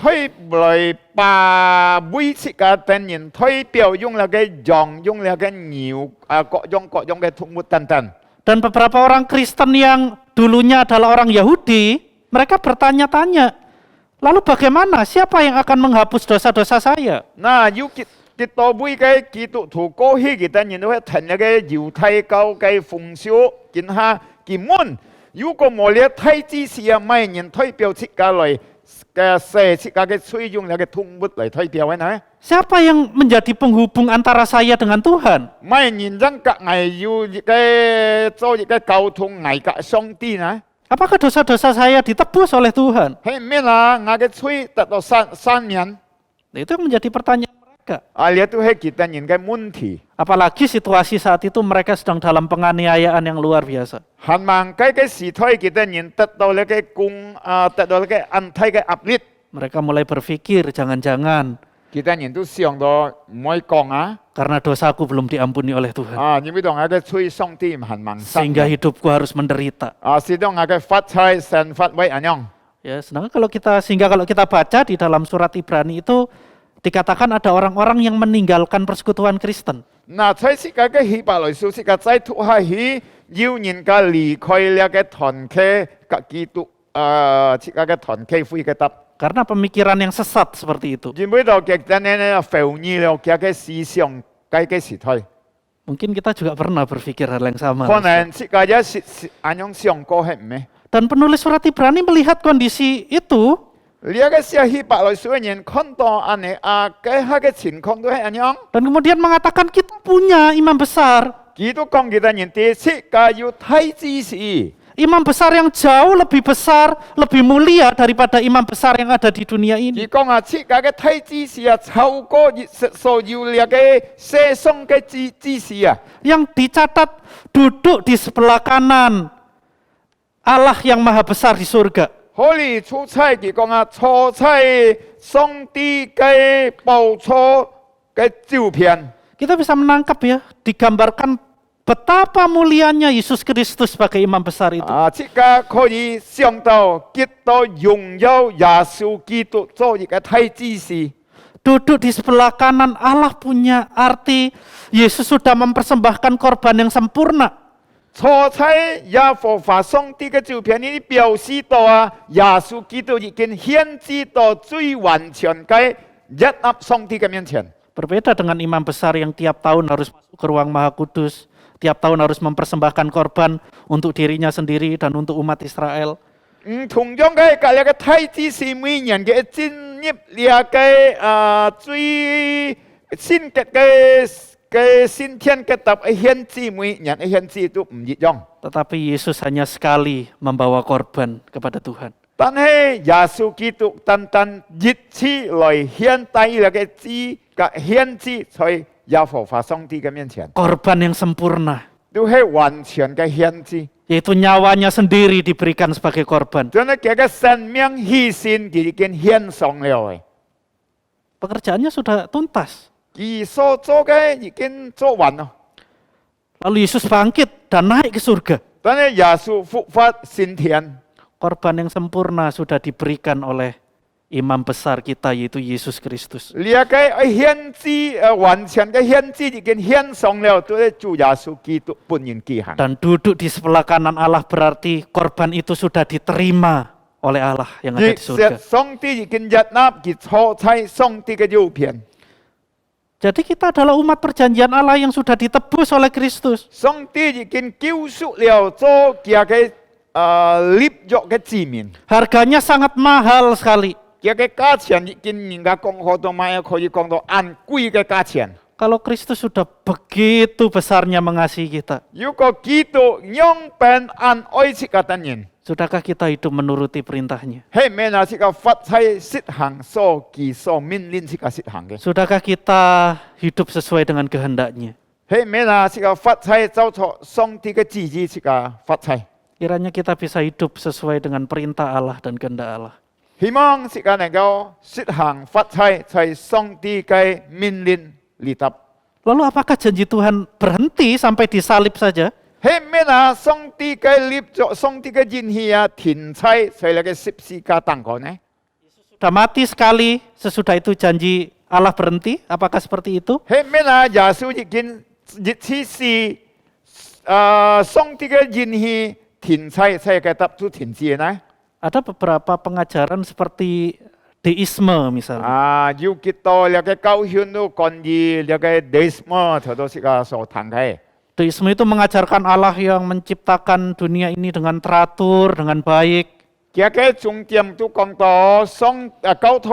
bà bùi chỉ cả tên nhìn thay biểu dùng là cái dòng, dùng là cái nhiều, có dùng cái thùng mút tan tan. Dan beberapa orang Kristen yang dulunya adalah orang Yahudi, mereka bertanya-tanya, lalu bagaimana? Siapa yang akan menghapus dosa-dosa saya? Nah, kita bùi cái kỹ thuật thủ cố hi kita nhìn thấy thành là cái犹太教cái phong俗，見下見門。如果冇咧thay chi sĩ mai nhìn thay biểu chỉ cả lại cái xe chỉ cả cái sử dụng là cái thùng mút lại thay biểu này. Siapa yang menjadi penghubung antara saya dengan Tuhan? Mai nhìn rằng các ngài yêu cái cho cái cầu thông ngài cả song ti nè. Apakah dosa-dosa saya ditebus oleh Tuhan? Hei, mila ngài cái suy tật độ san mian. Nah, itu yang menjadi pertanyaan mereka. Lihat tu hei kita nhìn cái môn thị. Apalagi situasi saat itu mereka sedang dalam penganiayaan yang luar biasa. Hàn mang cái sự thôi kita nhìn tật độ là cái cung tật độ là cái ăn thay cái áp lực. Mereka mulai berpikir, jangan-jangan Kita nhìn tu siang đó mỗi con karena dosaku belum diampuni oleh Tuhan, nhưng bây giờ ngài cái suy song ti hàn mang san. sehingga hidupku harus menderita. Sidong ngài cái phát chai san phát vậy anh nhong. Ya, sedangkan kalau kita baca di dalam surat Ibrani itu dikatakan ada orang-orang yang meninggalkan persekutuan Kristen. Nah, tại sao cái hy bà lời số cái trái thu hay hy yêu nhìn cái lì khơi là cái thọn khe cái kỹ thuật cái thọn khe phui cái tập. Karena pemikiran yang sesat seperti itu. Jadi bây giờ kita nên fail như là cái思想cái sự thôi. Mungkin kita juga pernah berpikir hal yang sama. Có nên cái anh nhong siang có hết mấy. Dan penulis surat Ibrani melihat kondisi itu, Lihat cái sự hy bà lời số nhìn con to anh cái hai cái情況都係anh nhong. dan kemudian mengatakan kita punya imam besar. Kỹ thuật con kita nhìn thì cái yêu thay chi sĩ. Imam besar yang jauh lebih besar, lebih mulia daripada imam besar yang ada di dunia ini. Chỉ con cái thay chi sĩ超過所有了cái世上cái chi sĩ Yang dicatat duduk di sebelah kanan Allah yang maha besar di surga. Holy 出差佢講出差上帝嘅報錯嘅照片。 Kita bisa menangkap ya, digambarkan betapa mulianya Yesus Kristus sebagai imam besar itu. 即刻可以想到見到榮耀耶穌基督做一個太子士。 Duduk di sebelah kanan Allah punya arti Yesus sudah mempersembahkan korban yang sempurna. 出差耶和華上帝嘅照片呢，表示到耶穌基督已經獻祭到最完全嘅一粒上帝嘅面前。 Berbeda dengan imam besar yang tiap tahun harus masuk ke ruang Maha Kudus, tiap tahun harus mempersembahkan korban untuk dirinya sendiri dan untuk umat Israel. 同樣嘅嗰個太子是每年嘅進入呢個最先嘅先天嘅特獻祭，每年嘅獻祭都唔一樣。 Tetapi Yesus hanya sekali membawa korban kepada Tuhan. 但係耶穌基督單單一次來獻帶呢個祭嘅獻祭在耶和華上帝嘅面前， Korban yang sempurna, 都係完全嘅獻祭。 yaitu nyawanya sendiri diberikan sebagai korban. 將呢個生命犧牲已經獻上了嘅。Pekerjaannya sudah tuntas. 佢所做嘅已經做完咯。 Lalu Yesus bangkit dan naik ke surga. 但係耶穌復活升天， Korban yang sempurna sudah diberikan oleh imam besar kita yaitu Yesus Kristus. 呢個獻祭完全嘅獻祭已經獻上了，都係主耶穌基督本人記行。 Dan duduk di sebelah kanan Allah berarti korban itu sudah diterima oleh Allah yang ada 亦 di surga. 上帝已經接納佢坐在上帝嘅右邊。 Jadi kita adalah umat perjanjian Allah yang sudah ditebus oleh Kristus. 上帝已經救贖了做佢嘅立約嘅子民， Harganya sangat mahal sekali. 佢嘅價錢已經人家講好多買可以講到按貴嘅價錢。 Kalau Kristus sudah begitu besarnya mengasihi kita, 如果基督用本按愛惜嘅人， sudahkah kita hidup menuruti perintahnya? 係咪那是個法制實行所佢所命令是個實行嘅？ Sudahkah kita hidup sesuai dengan kehendaknya? 係咪那是個法制照錯上帝嘅旨意是個法制？ Kiranya kita bisa hidup sesuai dengan perintah Allah dan kehendak Allah. 希望是個能夠實行法制在上帝嘅命令裏頭。 Lalu apakah janji Tuhan berhenti sampai disalib saja? 係咪那上帝嘅立約、上帝嘅應許啊停在在那個十字架當中呢？ Sudah mati sekali, sesudah itu janji Allah berhenti? Apakah seperti itu? 係咪那耶穌已經一次是上帝嘅應許停在在個答就停止呢？ Ada beberapa pengajaran seperti deisme misalnya. 要結到那個教訓都關於那個deisme，佢都是個所談嘅。 Deisme itu mengajarkan Allah yang menciptakan dunia ini dengan teratur, dengan baik. 佢嘅重點都講到教徒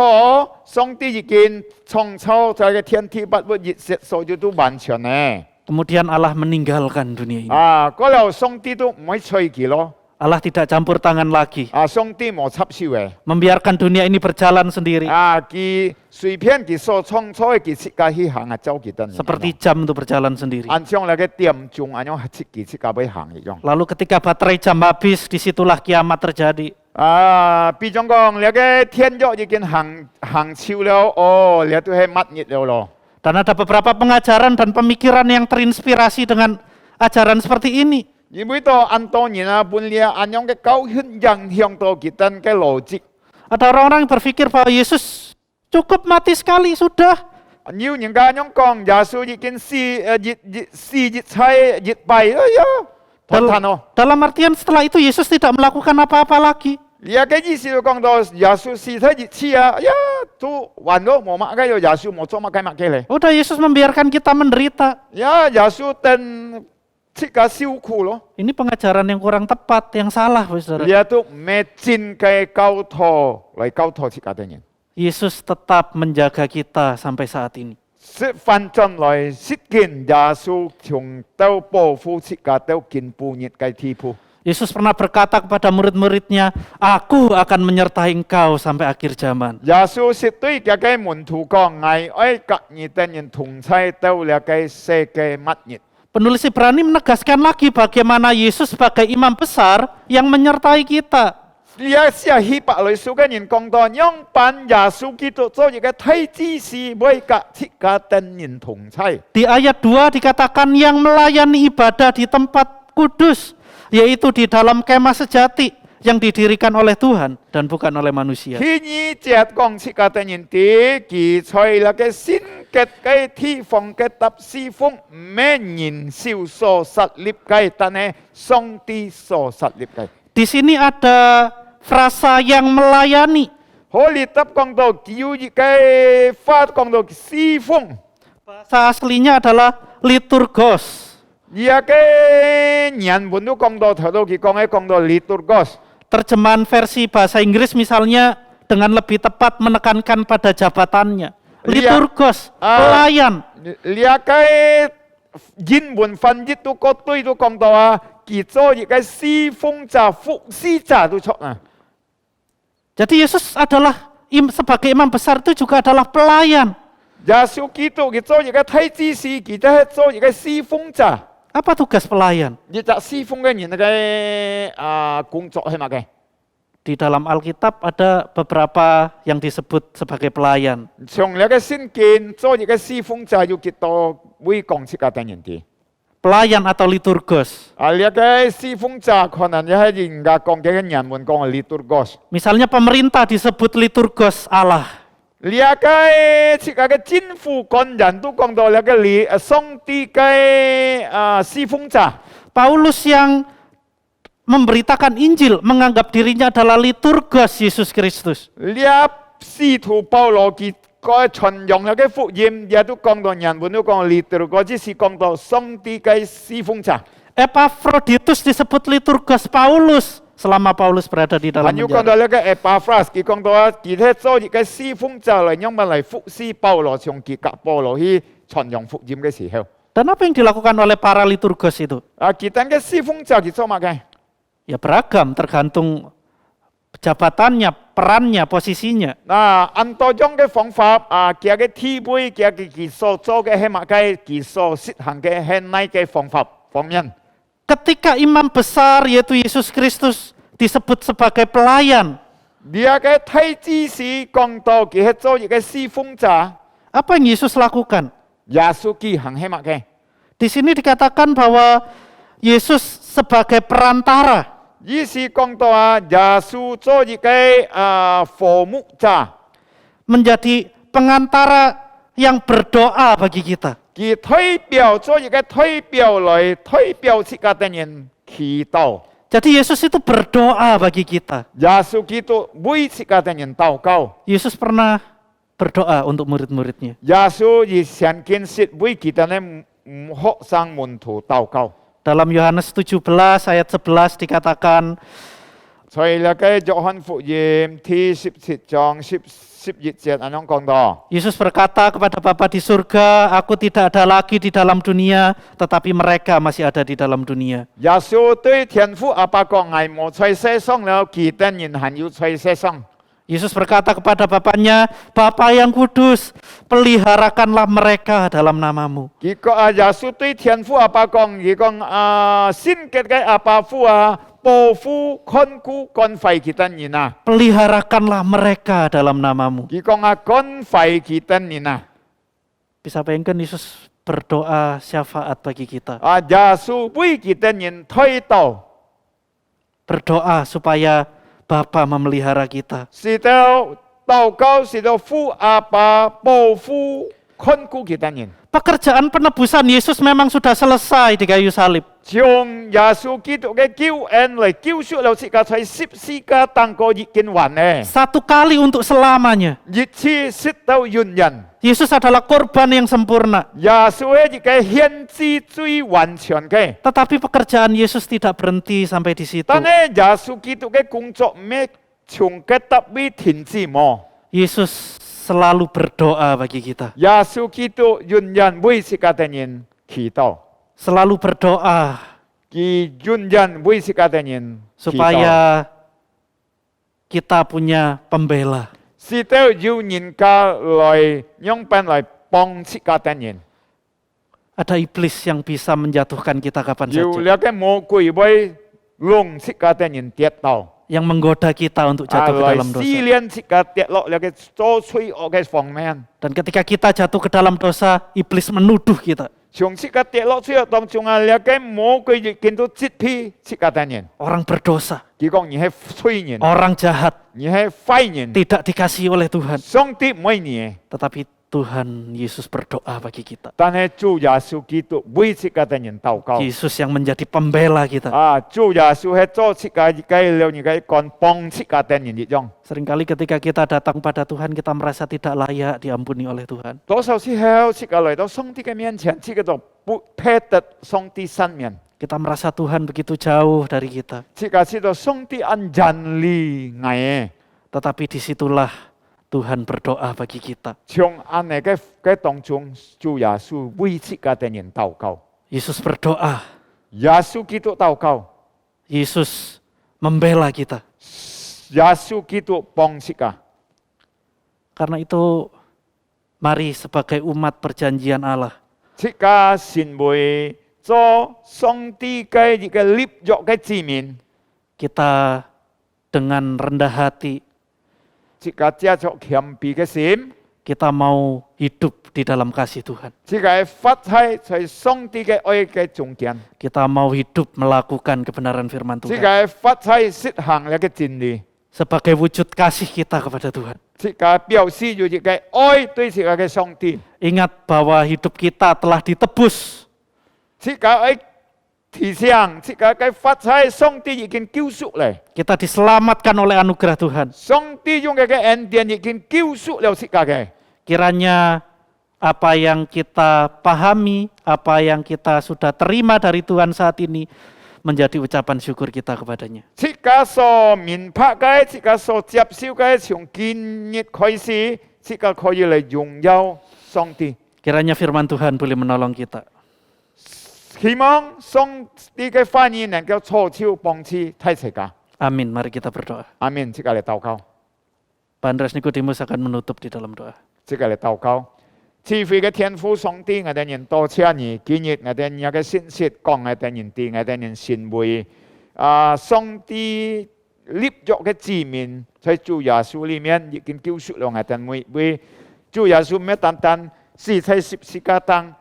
上帝已經創造在個天地萬物一切所有都完全嘅。 Kemudian Allah meninggalkan dunia ini. 嗰度上帝都唔會催佢咯。 Allah tidak campur tangan lagi. 上帝冇插手嘅。 Membiarkan dunia ini berjalan sendiri. 佢隨便佢所創造嘅佢設計去行啊，走佢得。 Seperti jam itu berjalan sendiri. 按照那個點鐘，按照設計去行一樣。 Lalu ketika baterai jam habis, disitulah kiamat terjadi. 比方講，那個天約已經行超了，你都係蜜月了咯。 Dan ada beberapa pengajaran dan pemikiran yang terinspirasi dengan ajaran seperti ini. 因為到按多年啊，本來按樣嘅教訓影響到佢哋嘅邏輯。 Ada orang-orang yang berpikir bahwa Yesus cukup mati sekali, sudah. 要人家咁講，耶穌已經死猜滅敗，哎呀，談咯。 Dalam artian setelah itu Yesus tidak melakukan apa-apa lagi. 你嘅意思就講到耶穌死猜滅次啊，哎呀，都完咗冇乜嘅，耶穌冇做乜嘅乜嘅咧。 Udah Yesus membiarkan kita menderita. 呀，耶穌等切個受苦咯。 Ini pengajaran yang kurang tepat, yang salah, saudara. 你都唔係真嘅教徒嚟教徒切個嘅人。 Yesus tetap menjaga kita sampai saat ini. 說反正來實踐耶穌從到保護切個到見半日嘅地步。 Yesus pernah berkata kepada murid-muridnya, Aku akan menyertai engkau sampai akhir zaman. 耶穌是對佢嘅門徒講：我愛隔你的人同在到了嘅世界末日。 Penulis Ibrani menegaskan lagi bagaimana Yesus sebagai imam besar yang menyertai kita. 呢一些希伯來書嘅人講到，用扮耶穌基督做一個太子是為隔切個的人同在。 Di ayat 2 dikatakan yang melayani ibadah di tempat kudus, yaitu di dalam kemah sejati yang didirikan oleh Tuhan dan bukan oleh manusia. 天意節講切個的人啲記在那個先結嘅地方嘅搭侍奉，唔係人少所設立嘅，但係上帝所設立嘅。 Di sini ada frasa yang melayani. 可以答講到叫一個法講到侍奉。 Bahasa aslinya adalah liturgos. 而家嘅人本都講到頭到佢講到 liturgos。 Terjemahan versi bahasa Inggris misalnya dengan lebih tepat menekankan pada jabatannya. Liturgos, pelayan. 而家嘅英文翻譯都個對都講到啊，佢做一個侍奉者、服侍者都錯啊。 Jadi Yesus adalah sebagai imam besar itu juga adalah pelayan. 耶穌基督佢做一個太子士，佢都係做一個侍奉者。 Apa tugas pelayan? 你就侍奉嘅人嘅工作係乜嘅？ Di dalam Alkitab ada beberapa yang disebut sebagai pelayan. 從你嘅聖經做一個侍奉者要幾多會講這個等人啲。 Pelayan atau liturgos. 你嘅侍奉者可能你係人家講嘅人們講嘅 liturgos。 Misalnya pemerintah disebut liturgos Allah. 你嘅這個嘅政府官人都講到你嘅上帝嘅侍奉者。 Paulus yang memberitakan Injil menganggap dirinya adalah liturgos Yesus Kristus. 你使徒保羅佢個傳揚嘅福音，也都講到人們都講 liturgos， 只是講到上帝嘅侍奉者。 Epaphroditus disebut liturgos Paulus selama Paulus berada di dalam 還有講 penjara. 到呢個 Epaphras， 佢講到佢係做一個侍奉者嚟，因為嚟服侍保羅，從佢甲保羅去傳揚福音嘅時候， Dan apa yang dilakukan oleh para liturgos itu? 佢等嘅侍奉者佢做乜嘅？ Ya beragam, tergantung jabatannya, perannya, posisinya. 按多種嘅方法，佢嘅體會，佢所做嘅係乜嘅，佢所實行嘅係哪嘅方法方面。 Ketika imam besar yaitu Yesus Kristus disebut sebagai pelayan, dia嘅太子是講到佢係做一個侍奉者， apa yang Yesus lakukan? 耶穌佢行係乜嘅？ Di sini dikatakan bahwa Yesus sebagai perantara. 意思講到耶穌做一個服務者。 Menjadi pengantara yang berdoa bagi kita. 佢代表做一個代表來代表這個的人祈禱。 Jadi Yesus itu berdoa bagi kita. 耶穌基督為這個的人禱告。 Yesus pernah berdoa untuk murid-muridnya. 耶穌以先見説為佢哋嘅學生門徒禱告。 Dalam Yohanes 17 ayat 11 dikatakan, 所以呢個約翰福音第17章11節咁樣講到。 Yesus berkata kepada Bapa di surga, aku tidak ada lagi di dalam dunia, tetapi mereka masih ada di dalam dunia. 耶穌對天父阿爸講：我冇在世上了，其他人還有在世上。 Yesus berkata kepada Bapaknya, Bapa yang kudus, peliharakanlah mereka dalam namamu. 耶穌對天父阿爸講：佢講聖潔嘅阿爸父保護看顧關懷其他人。 Peliharakanlah mereka dalam namamu. 佢講關懷其他人。 Bisa bayangkan Yesus berdoa syafaat bagi kita. 耶穌為其他人禱禱， Berdoa supaya Bapa memelihara kita. 是到禱告，是到父阿爸保護看顧其他人。 Pekerjaan penebusan Yesus memang sudah selesai di kayu salib. 將耶穌基督嘅救恩嚟救贖了這個在十字架當過已經完嘅， Satu kali untuk selamanya. 一次直到永遠。 Yesus adalah korban yang sempurna. 耶穌係一個獻祭最完全嘅， Tetapi pekerjaan Yesus tidak berhenti sampai di situ. 但係耶穌基督嘅工作咩從結束未停止冇。 Yesus selalu berdoa bagi kita. 耶穌基督永遠為這個的人祈禱， Selalu berdoa 佢永遠為這個的人祈禱， supaya kita punya pembela. 是到有人家來用兵來幫這個的人。 Ada iblis yang bisa menjatuhkan kita kapan 有 saja. 那個魔鬼會弄這個的人跌倒， Yang menggoda kita untuk jatuh ke 來 dalam 試 dosa. 煉這個跌落那個做罪惡嘅方面。 Dan ketika kita jatuh ke dalam dosa, iblis menuduh kita. 從這個跌落罪惡當中那個魔鬼就見到責備這個的人， Orang berdosa, 佢講你係罪人， orang jahat, 你係壞人， tidak dikasihi oleh Tuhan. 上帝唔愛你。 Tetapi Tuhan Yesus berdoa bagi kita. 但係主耶穌基督為這個的人禱告。 Yesus yang menjadi pembela kita. 主耶穌係做這個了你嘅幹幫這個的人一樣。 Seringkali ketika kita datang pada Tuhan, kita merasa tidak layak diampuni oleh Tuhan. 多少時候這個來到上帝嘅面前，這個就不配得上帝身面。 Kita merasa Tuhan begitu jauh dari kita. 這個是到上帝按真理愛， Tetapi disitulah Tuhan berdoa bagi kita. 從按呢個當中，主耶穌為這個的人禱告， Yesus berdoa, 耶穌基督禱告， Yesus membela kita. 耶穌基督幫這個。 Karena itu, mari sebagai umat perjanjian Allah, 這個成為做上帝嘅一個立約嘅子民， kita dengan rendah hati, 即個藉著謙卑嘅心， kita mau hidup di dalam kasih Tuhan. 即個發喺在上帝嘅愛嘅中間， Kita mau hidup melakukan kebenaran firman 即 Tuhan 個發喺實行嘅真理， sebagai wujud kasih kita kepada Tuhan. 即個表示咗一個愛對這個嘅上帝， Ingat bahwa hidup kita telah ditebus. 即個愛提醒，即個嘅發喺上帝已經救贖嚟， Kita diselamatkan oleh anugerah Tuhan. 上帝用嘅恩典已經救贖了這個嘅。 Kiranya apa yang kita pahami, apa yang kita sudah terima dari Tuhan saat ini menjadi ucapan syukur kita kepadanya. 即個所明白嘅，即個所接受嘅，從今日開始，即個可以嚟榮耀上帝。 Kiranya firman Tuhan boleh menolong kita. 希望上帝嘅翻譯能夠錯超幫助睇世界。 Amin. Mari kita berdoa. 阿們，即個嚟禱告， Pak Andreas Nikodemus akan menutup di dalam doa. 即個嚟禱告。智慧嘅天父上帝，我哋人多謝你，今日我哋人嘅信息講我哋人哋，我哋人信為上帝立約嘅子民，在主耶穌裡面已經救贖了我哋每位。主耶穌唔單單死在十字架上，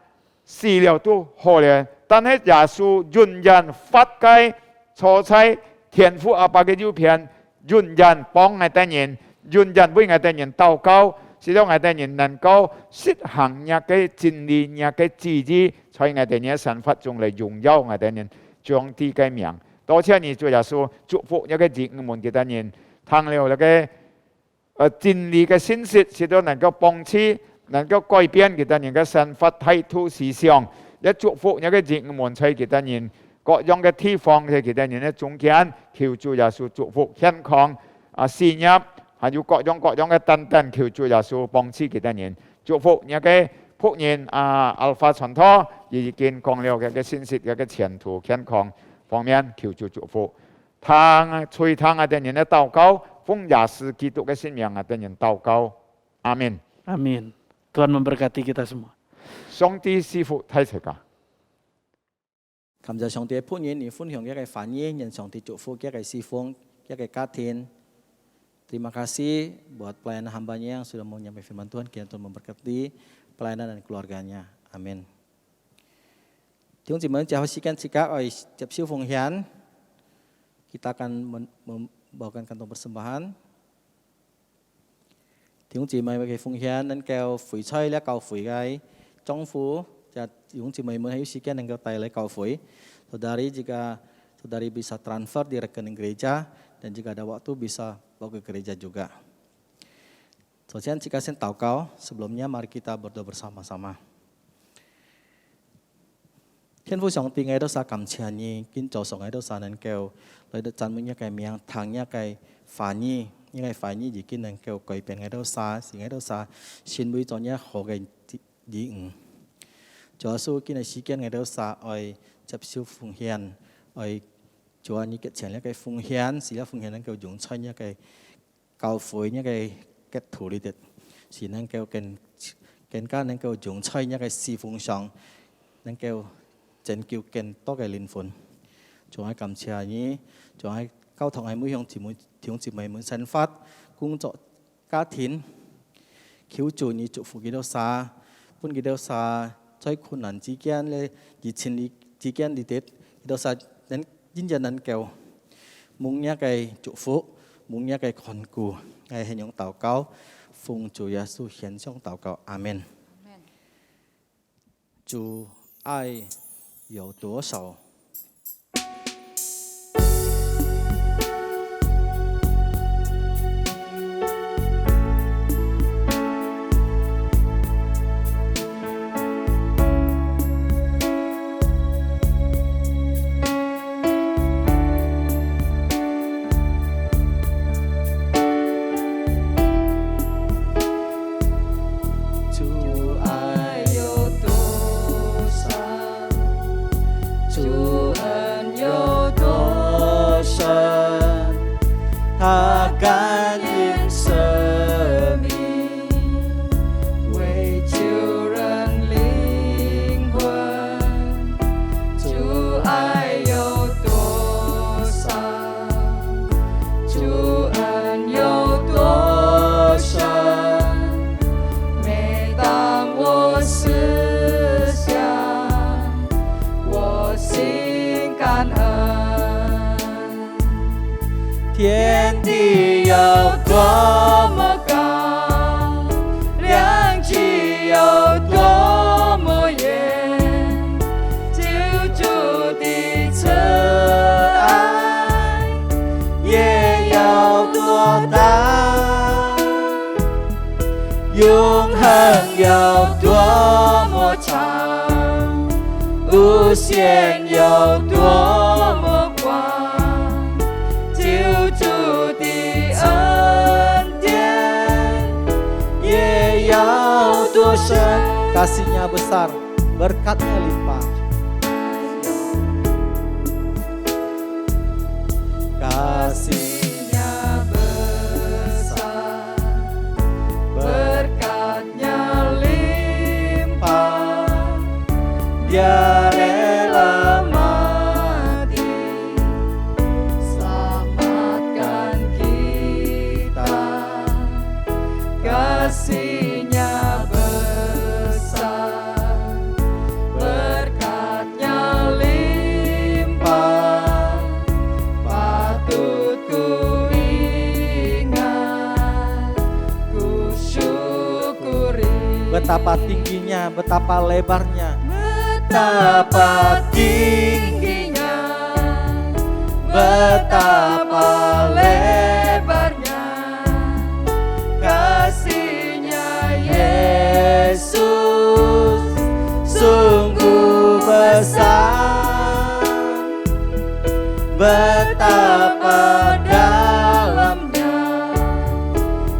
死了都好了，但係耶穌仍然發解坐在天父阿爸嘅右邊，仍然幫我哋人，仍然為我哋人禱告。使到我哋人能夠實行一個真理、一個旨意，在我哋人生活中嚟榮耀我哋人上帝嘅名。多謝你主耶穌，祝福一個人們嘅人，聽了一個真理嘅信息，使到能夠幫助、能夠改變佢哋人嘅生活態度思想。一祝福一個人們在佢哋人各樣嘅地方喺佢哋人嘅中間，求主耶穌祝福健康事業。還有各樣嘅等，求主耶穌幫助其他人，祝福一個僕人Alpha傳道已經講了嘅信息嘅前途健康方面，求主祝福。隨聽我哋人嘅禱告，奉耶穌基督嘅聖名我哋人禱告，阿們。 Amin. Tuhan memberkati kita semua. 上帝賜福睇世界。感謝上帝嘅僕人，你分享一個反應，讓上帝祝福一個侍奉，一個家庭。Terima kasih buat pelayanan hambanya yang sudah mau nyampe firman Tuhan. Kiranya Tuhan memberkati pelayanan dan keluarganya. Amin.弟兄姊妹，最後時間我哋接受奉獻， kita akan membawakan kantong persembahan. 弟兄姊妹嘅奉獻能夠回出咧教會嘅政府，就弟兄姊妹們喺時間能夠帶嚟教會。Saudari jika saudari bisa transfer di rekening gereja dan jika ada waktu bisa bawa ke gereja juga. Soalnya jika saya祷告, sebelumnya mari kita berdoa bersama-sama. 天父上帝，我都感謝你，今早上我都能夠來到讚美一個名，聽一個翻譯，因為翻譯已經能夠改變我都啥，是我都啥，先會做一好嘅禮物。主耶穌，今日時間我都啥愛接受奉獻，愛主啊，你嘅錢一個奉獻，是一奉獻能夠用出一個教會一個嘅土裏的，是能夠更加能夠用出一個侍奉上，能夠拯救更多嘅靈魂。仲係感謝你，仲係交託喺每樣姊妹們生活、工作、家庭，求主你祝福幾多啥，幫幾多啥，在困難之間咧，熱情之間嚟啲幾多啥，能真正能夠蒙一個祝福，蒙一個看顧，係向用禱告，奉主耶穌獻上禱告，阿門。主愛有多少？主恩。天地有多么高，量极有多么远，救主的慈爱也有多大，永恒有多么长，无限有多么广，救主的恩典也有多深。 Kasih-Nya besar, berkat-Nya limpah. Kasih-Nya besar, berkat-Nya limpah, Dia rela mati, selamatkan kita. Kasih-Nya besar, berkat-Nya limpah, patut ku ingat, ku syukuri. Betapa tingginya, betapa lebarnya, Betapa tingginya, betapa lebarnya, kasih-Nya Yesus sungguh besar. Betapa dalamnya,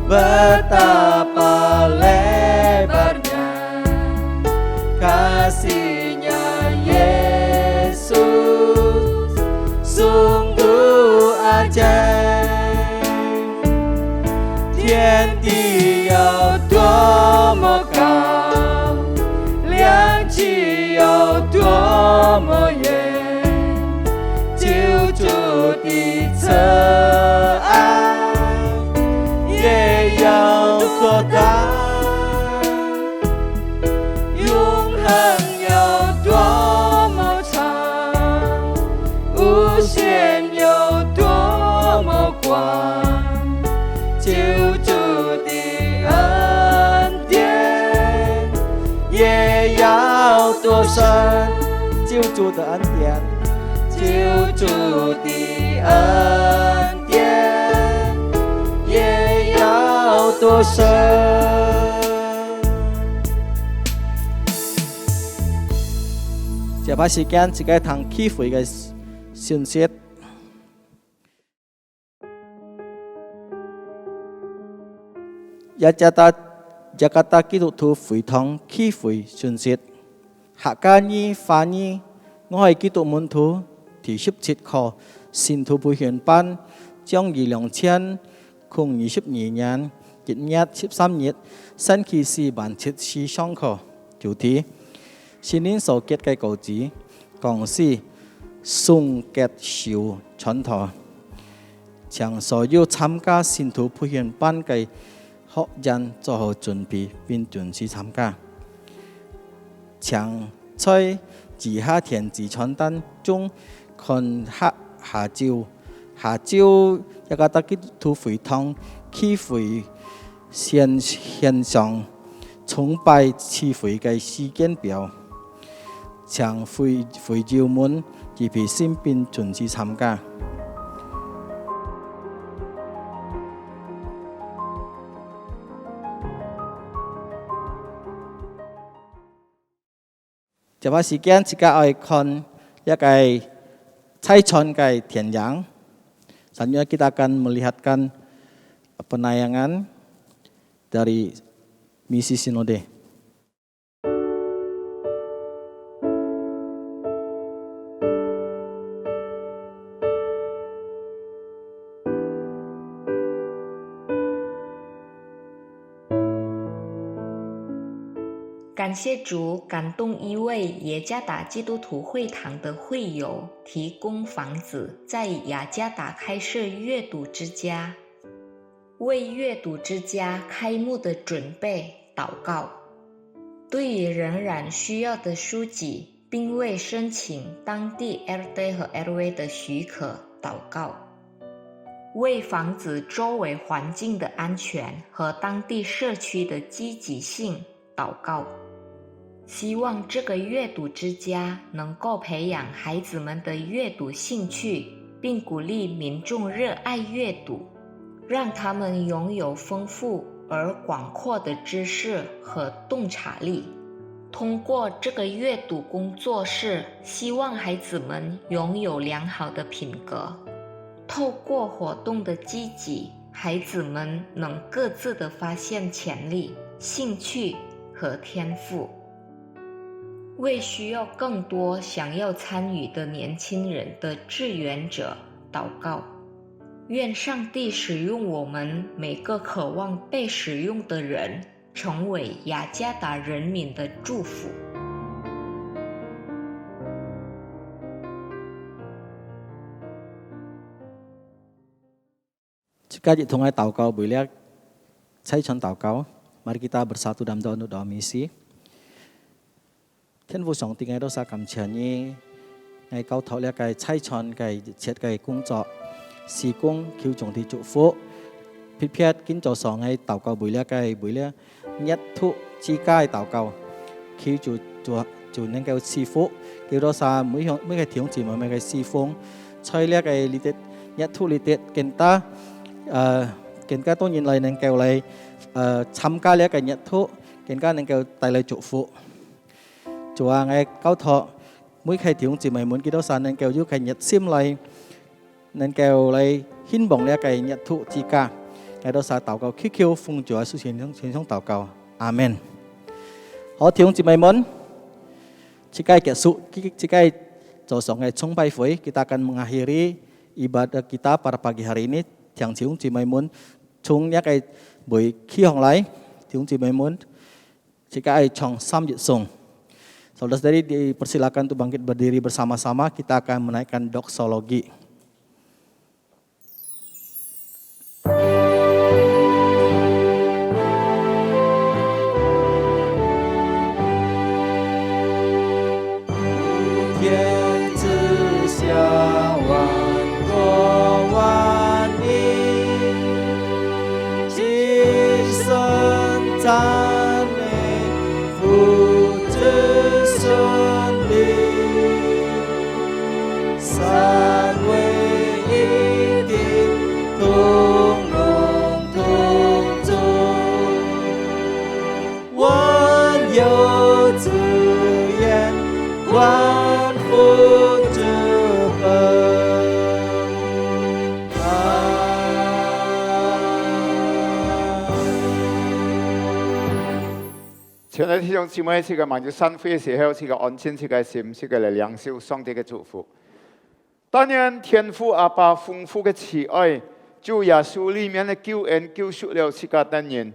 betapa lebarnya, kasih-Nya Yesus sungguh ajaib. 天地有多么高，量极有多么远，救主的慈爱也有多大，永恒有多么长，无限有多么广，救主的恩典也有多深。救主的恩典，救主的恩典也有多深。 接把時間自己通機會嘅信息，Jakarta基督徒會堂機會信息，客家語翻譯，我係基督門徒第17課信徒培訓班，將於2022年1月13日星期4晚7時上課，主題。 新年所結嘅稿子，講是送結小傳統，將所有參加信徒培訓班嘅學員做好準備並準時參加。將在以下填字傳單中看下晝一個基督徒會堂機會線上崇拜聚會嘅時間表。 將會召們預備心並準時參加。這把時間，自己愛看一個猜傳嘅田yang。Selanjutnya kita akan melihatkan penayangan dari misi sinode. "感谢主感动一位耶加达基督徒会堂的会友提供房子，在雅加达开设阅读之家，为阅读之家开幕的准备祷告。对于仍然需要的书籍，并为申请当地 LD 和 LV 的许可祷告，为防止周围环境的安全和当地社区的积极性祷告。希望这个阅读之家能够培养孩子们的阅读兴趣，并鼓励民众热爱阅读，让他们拥有丰富而广阔的知识和洞察力。通过这个阅读工作室，希望孩子们拥有良好的品格。透过活动的积极，孩子们能各自地发现潜力、兴趣和天赋。为需要更多想要参与的年轻人的志愿者祷告，愿上帝使用我们每个渴望被使用的人，成为雅加达人民的祝福。Jika ditungai taukau boleh, saya con taukau. Mari kita bersatu dalam doa misi. Thiên父上帝喺度撒感謝你，喺交託呢個差傳嘅熱切嘅工作，事工求上帝祝福，撇撇建造上喺禱告會呢個會呢一突之間禱告，求就能夠賜福，叫到晒每個弟兄姊妹每個侍奉，在呢個呢啲一突呢啲更加當然嚟能夠嚟參加呢個一突，更加能夠帶來祝福。Chúa ngay cao thọ mỗi khi tiếng chỉ mấy muốn kỹ đó san nên kêu giúp cái nhật sim lại nên kêu lại hin bồng lại cái nhật thụ chi cả cái đó sa祷告khiêu khiêu phụng Chúa sự hiện trong祷告Amen. Họ tiếng chỉ mấy muốn chỉ cái kết束chỉ cái cho song ngày chung bài phơi kita akan mengakhiri ibadah kita pada pagi hari ini tiếng chỉ mấy muốn chung nhắc cái buổi khi hong lại tiếng chỉ mấy muốn chỉ cái trong sam dự sung. Saudara-saudari dipersilakan untuk bangkit berdiri bersama-sama, kita akan menaikkan doksologi.親愛的弟兄姊妹，這個望住新會嘅時候，這個安靜，這個心，這個嚟領受上帝嘅祝福。當然，天父阿爸豐富嘅慈愛，主耶穌裡面嘅救恩救贖了這個等人，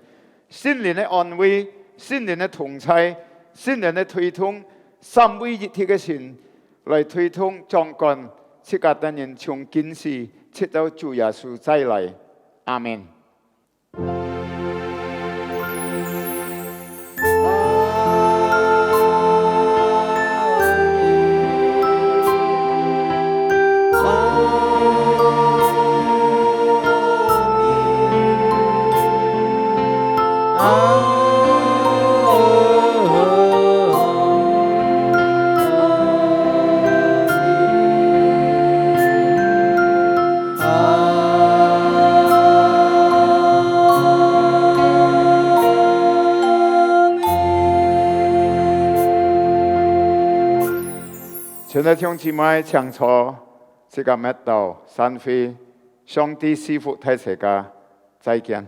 聖靈嘅安慰，聖靈嘅同在，聖靈嘅推動，三位一體嘅神來推動壯觀，這個等人從今時直到主耶穌再來，阿門。親愛的弟兄姊妹，請坐，這個麥道散會，上帝賜福大家，再見。